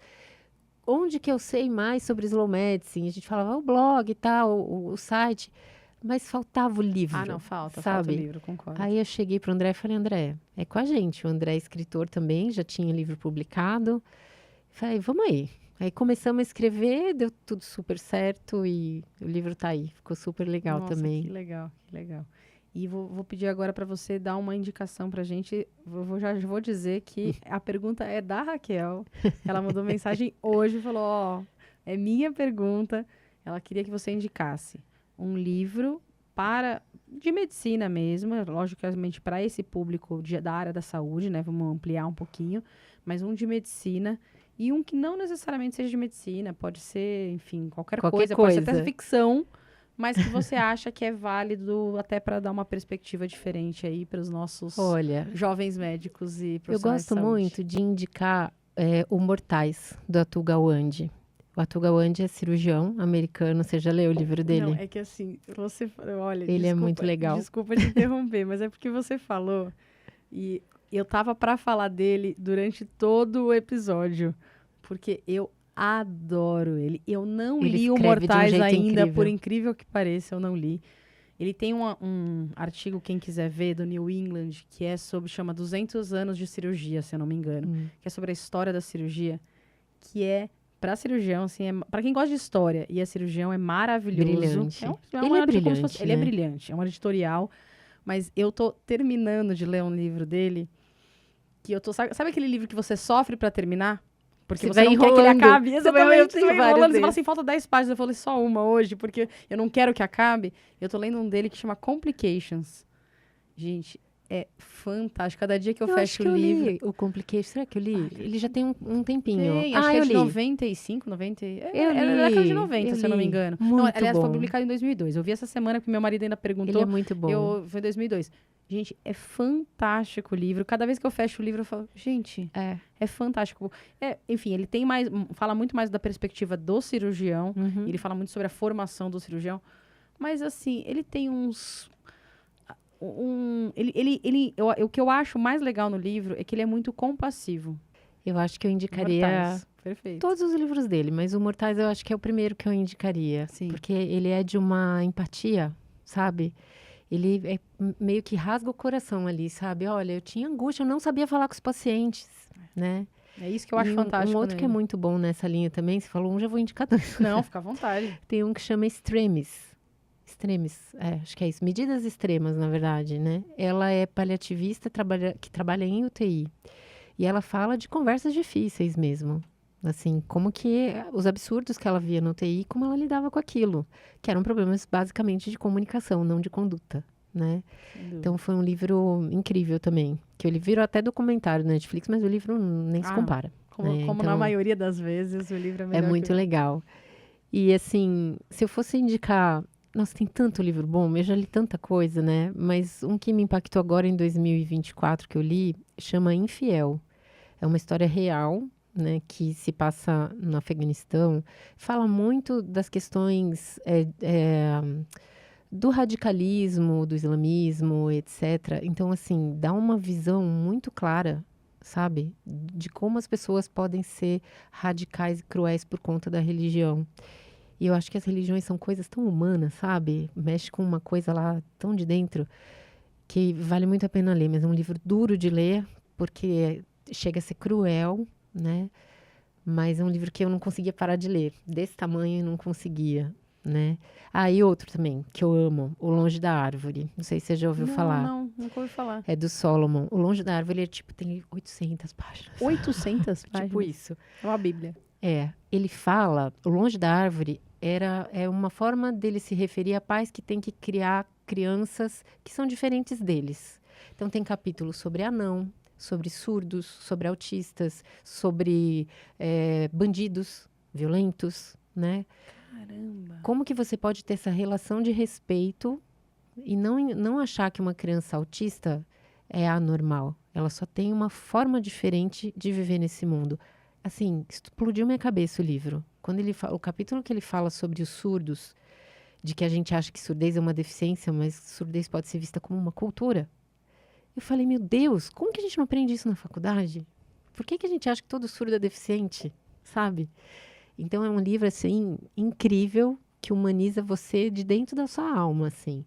onde que eu sei mais sobre Slow Medicine? A gente falava, o blog e tal, o site. mas faltava o livro. Ah, não, falta sabe? o livro, concordo. Aí eu cheguei pro André e falei, André, é com a gente. O André é escritor também, já tinha livro publicado. Falei, vamos aí. Aí começamos a escrever, deu tudo super certo e o livro tá aí. Ficou super legal também. Que legal, que legal. E vou pedir agora para você dar uma indicação pra gente. Já vou dizer que a pergunta é da Raquel. Ela mandou mensagem hoje e falou, ó, é minha pergunta. Ela queria que você indicasse um livro de medicina mesmo, logicamente para esse público da área da saúde, né? Vamos ampliar um pouquinho, mas um de medicina e um que não necessariamente seja de medicina, pode ser, enfim, qualquer coisa, pode ser até ficção, mas que você acha que é válido até para dar uma perspectiva diferente aí para os nossos jovens médicos e profissionais de saúde. Eu gosto muito de indicar o Mortais, do Atul Gawande. O Atul Gawande é cirurgião americano. Você já leu o livro dele? Não, é que assim, olha... Ele é muito legal. Desculpa te interromper, mas é porque você falou e eu tava para falar dele durante todo o episódio, porque eu adoro ele. Eu não li o Mortais ainda, por incrível que pareça, eu não li. Ele tem um artigo, quem quiser ver, do New England, que chama 200 anos de cirurgia, se eu não me engano, que é sobre a história da cirurgia, que é para cirurgião, assim, para quem gosta de história e é cirurgião, é maravilhoso. Brilhante. Ele é brilhante, ele é brilhante, é um editorial, mas eu tô terminando de ler um livro dele, que eu tô... Sabe aquele livro que você sofre para terminar? Porque você não quer que ele acabe. Exatamente, você vai enrolando, você fala assim, falta 10 páginas, eu falei só uma hoje, porque eu não quero que acabe. Eu tô lendo um dele que chama Complications. Gente, é fantástico. Cada dia que eu fecho o livro... O Complications, será que eu li? Ele já tem um tempinho. Acho que é de 95, 90... É da década de 90, se eu não me engano. Aliás, foi publicado em 2002. Eu vi essa semana que meu marido ainda perguntou. Ele é muito bom. Foi em 2002. Gente, é fantástico o livro. Cada vez que eu fecho o livro, eu falo, gente, é fantástico. Enfim, ele fala muito mais da perspectiva do cirurgião. Ele fala muito sobre a formação do cirurgião. Mas, assim, ele tem uns... o que eu acho mais legal no livro é que ele é muito compassivo. Eu acho que eu indicaria todos os livros dele, mas o Mortais eu acho que é o primeiro que eu indicaria. Sim. Porque ele é de uma empatia, sabe? Ele meio que rasga o coração ali, sabe? Olha, eu tinha angústia, eu não sabia falar com os pacientes, né? É isso que eu acho fantástico. Um outro que é muito bom nessa linha também, você falou já vou indicar dois. Não, fica à vontade. Tem um que chama Extremis, acho que é isso. Medidas extremas, na verdade, né? Ela é paliativista que trabalha em UTI. E ela fala de conversas difíceis mesmo. Assim, como que os absurdos que ela via no UTI, como ela lidava com aquilo. Que eram problemas basicamente de comunicação, não de conduta, né? Então foi um livro incrível também. Que ele virou até documentário na Netflix, mas o livro nem se compara. Como então, na maioria das vezes, o livro é melhor. É muito legal. E assim, se eu fosse indicar... Nossa, tem tanto livro bom, eu já li tanta coisa, né? Mas um que me impactou agora em 2024 que eu li, chama Infiel. É uma história real, né, que se passa no Afeganistão. Fala muito das questões do radicalismo, do islamismo, etc. Então, assim, dá uma visão muito clara, sabe? De como as pessoas podem ser radicais e cruéis por conta da religião. E eu acho que as religiões são coisas tão humanas, sabe? Mexe com uma coisa lá tão de dentro que vale muito a pena ler. Mas é um livro duro de ler, porque chega a ser cruel, né? Mas é um livro que eu não conseguia parar de ler. Desse tamanho, eu não conseguia, né? E outro também, que eu amo, O Longe da Árvore. Não sei se você já ouviu falar. Não, nunca ouvi falar. É do Solomon. O Longe da Árvore, tem 800 páginas. 800 páginas? Tipo isso. É uma bíblia. Ele fala, O Longe da Árvore é uma forma dele se referir a pais que têm que criar crianças que são diferentes deles. Então tem capítulos sobre anão, sobre surdos, sobre autistas, sobre bandidos violentos, né? Caramba! Como que você pode ter essa relação de respeito e não achar que uma criança autista é anormal? Ela só tem uma forma diferente de viver nesse mundo. Assim, explodiu minha cabeça o livro. Quando o capítulo que ele fala sobre os surdos, de que a gente acha que surdez é uma deficiência, mas surdez pode ser vista como uma cultura. Eu falei, meu Deus, como que a gente não aprende isso na faculdade? Por que a gente acha que todo surdo é deficiente, sabe? Então, é um livro, assim, incrível, que humaniza você de dentro da sua alma, assim.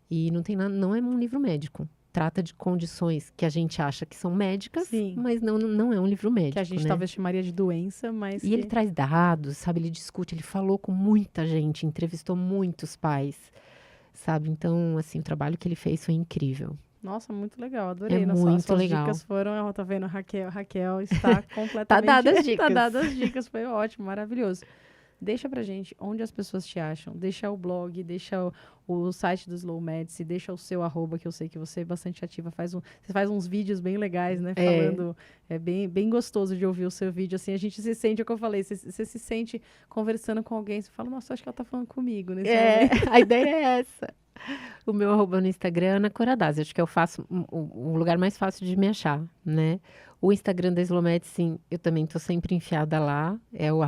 E não tem nada, não é um livro médico. Trata de condições que a gente acha que são médicas, Sim. mas não é um livro médico, Que a gente né? talvez chamaria de doença, mas E ele traz dados, sabe? Ele discute, ele falou com muita gente, entrevistou muitos pais, sabe? Então, assim, o trabalho que ele fez foi incrível. Nossa, muito legal, adorei. É Nossa, muito suas legal. dicas foram, tá vendo, Raquel está completamente... Tá dadas as Tá dicas. dadas as dicas, foi ótimo, maravilhoso. Deixa pra gente onde as pessoas te acham. Deixa o blog, deixa o site do Slow Medicine, deixa o seu @, que eu sei que você é bastante ativa. Você faz uns vídeos bem legais, né? Falando. É bem gostoso de ouvir o seu vídeo. Assim, a gente se sente, é o que eu falei, você se sente conversando com alguém. Você fala, nossa, acho que ela tá falando comigo nesse momento. A ideia é essa. O meu @ no Instagram é Ana Coradazzi. Acho que eu faço o lugar mais fácil de me achar, né? O Instagram da Slow Medicine, eu também tô sempre enfiada lá. É o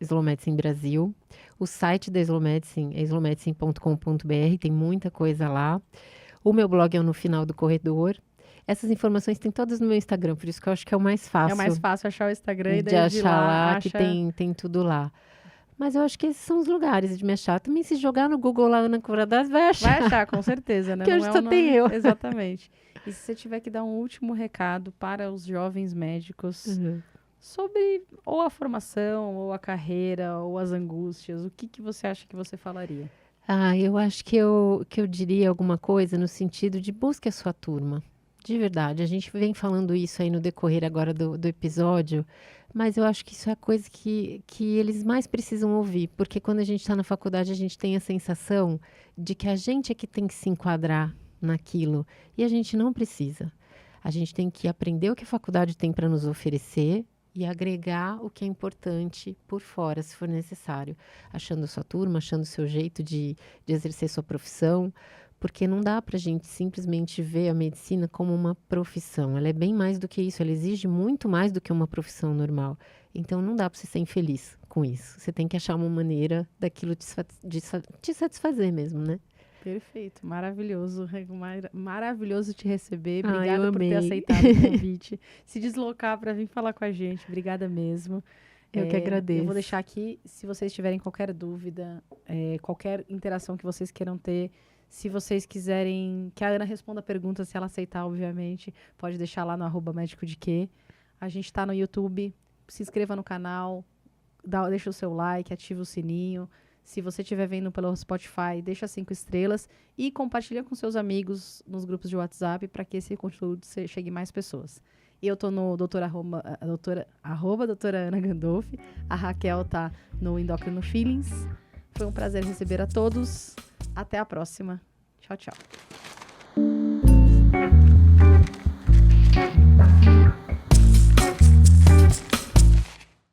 @Slow Medicine Brasil. O site da Slow Medicine é slowmedicine.com.br. Tem muita coisa lá. O meu blog é No Final do Corredor. Essas informações tem todas no meu Instagram, por isso que eu acho que é o mais fácil. É o mais fácil achar o Instagram e de daí de achar lá, acha... que tem tudo lá. Mas eu acho que esses são os lugares de me achar. Também se jogar no Google lá, Ana Coradazzi, vai achar. Vai achar, com certeza, né? Que hoje só tem eu. Exatamente. E se você tiver que dar um último recado para os jovens médicos sobre ou a formação, ou a carreira, ou as angústias, o que você acha que você falaria? Eu acho que eu diria alguma coisa no sentido de busque a sua turma. De verdade, a gente vem falando isso aí no decorrer agora do episódio, mas eu acho que isso é a coisa que eles mais precisam ouvir, porque quando a gente está na faculdade, a gente tem a sensação de que a gente é que tem que se enquadrar naquilo, e a gente não precisa. A gente tem que aprender o que a faculdade tem para nos oferecer e agregar o que é importante por fora, se for necessário. Achando a sua turma, achando o seu jeito de exercer sua profissão, porque não dá para a gente simplesmente ver a medicina como uma profissão. Ela é bem mais do que isso, ela exige muito mais do que uma profissão normal. Então, não dá para você ser infeliz com isso. Você tem que achar uma maneira daquilo te satisfazer mesmo, né? Perfeito, maravilhoso, maravilhoso te receber. Eu Obrigada por ter amei. aceitado o convite, se deslocar para vir falar com a gente. Obrigada mesmo. Eu que agradeço. Eu vou deixar aqui, se vocês tiverem qualquer dúvida, qualquer interação que vocês queiram ter, se vocês quiserem que a Ana responda a pergunta, se ela aceitar, obviamente, pode deixar lá no @médico de quê. A gente está no YouTube, se inscreva no canal, deixa o seu like, ativa o sininho. Se você estiver vendo pelo Spotify, deixa 5 estrelas e compartilha com seus amigos nos grupos de WhatsApp para que esse conteúdo chegue mais pessoas. E eu tô no doutora Ana Gandolfi, a Raquel tá no Endocrino Feelings. Foi um prazer receber a todos. Até a próxima. Tchau, tchau.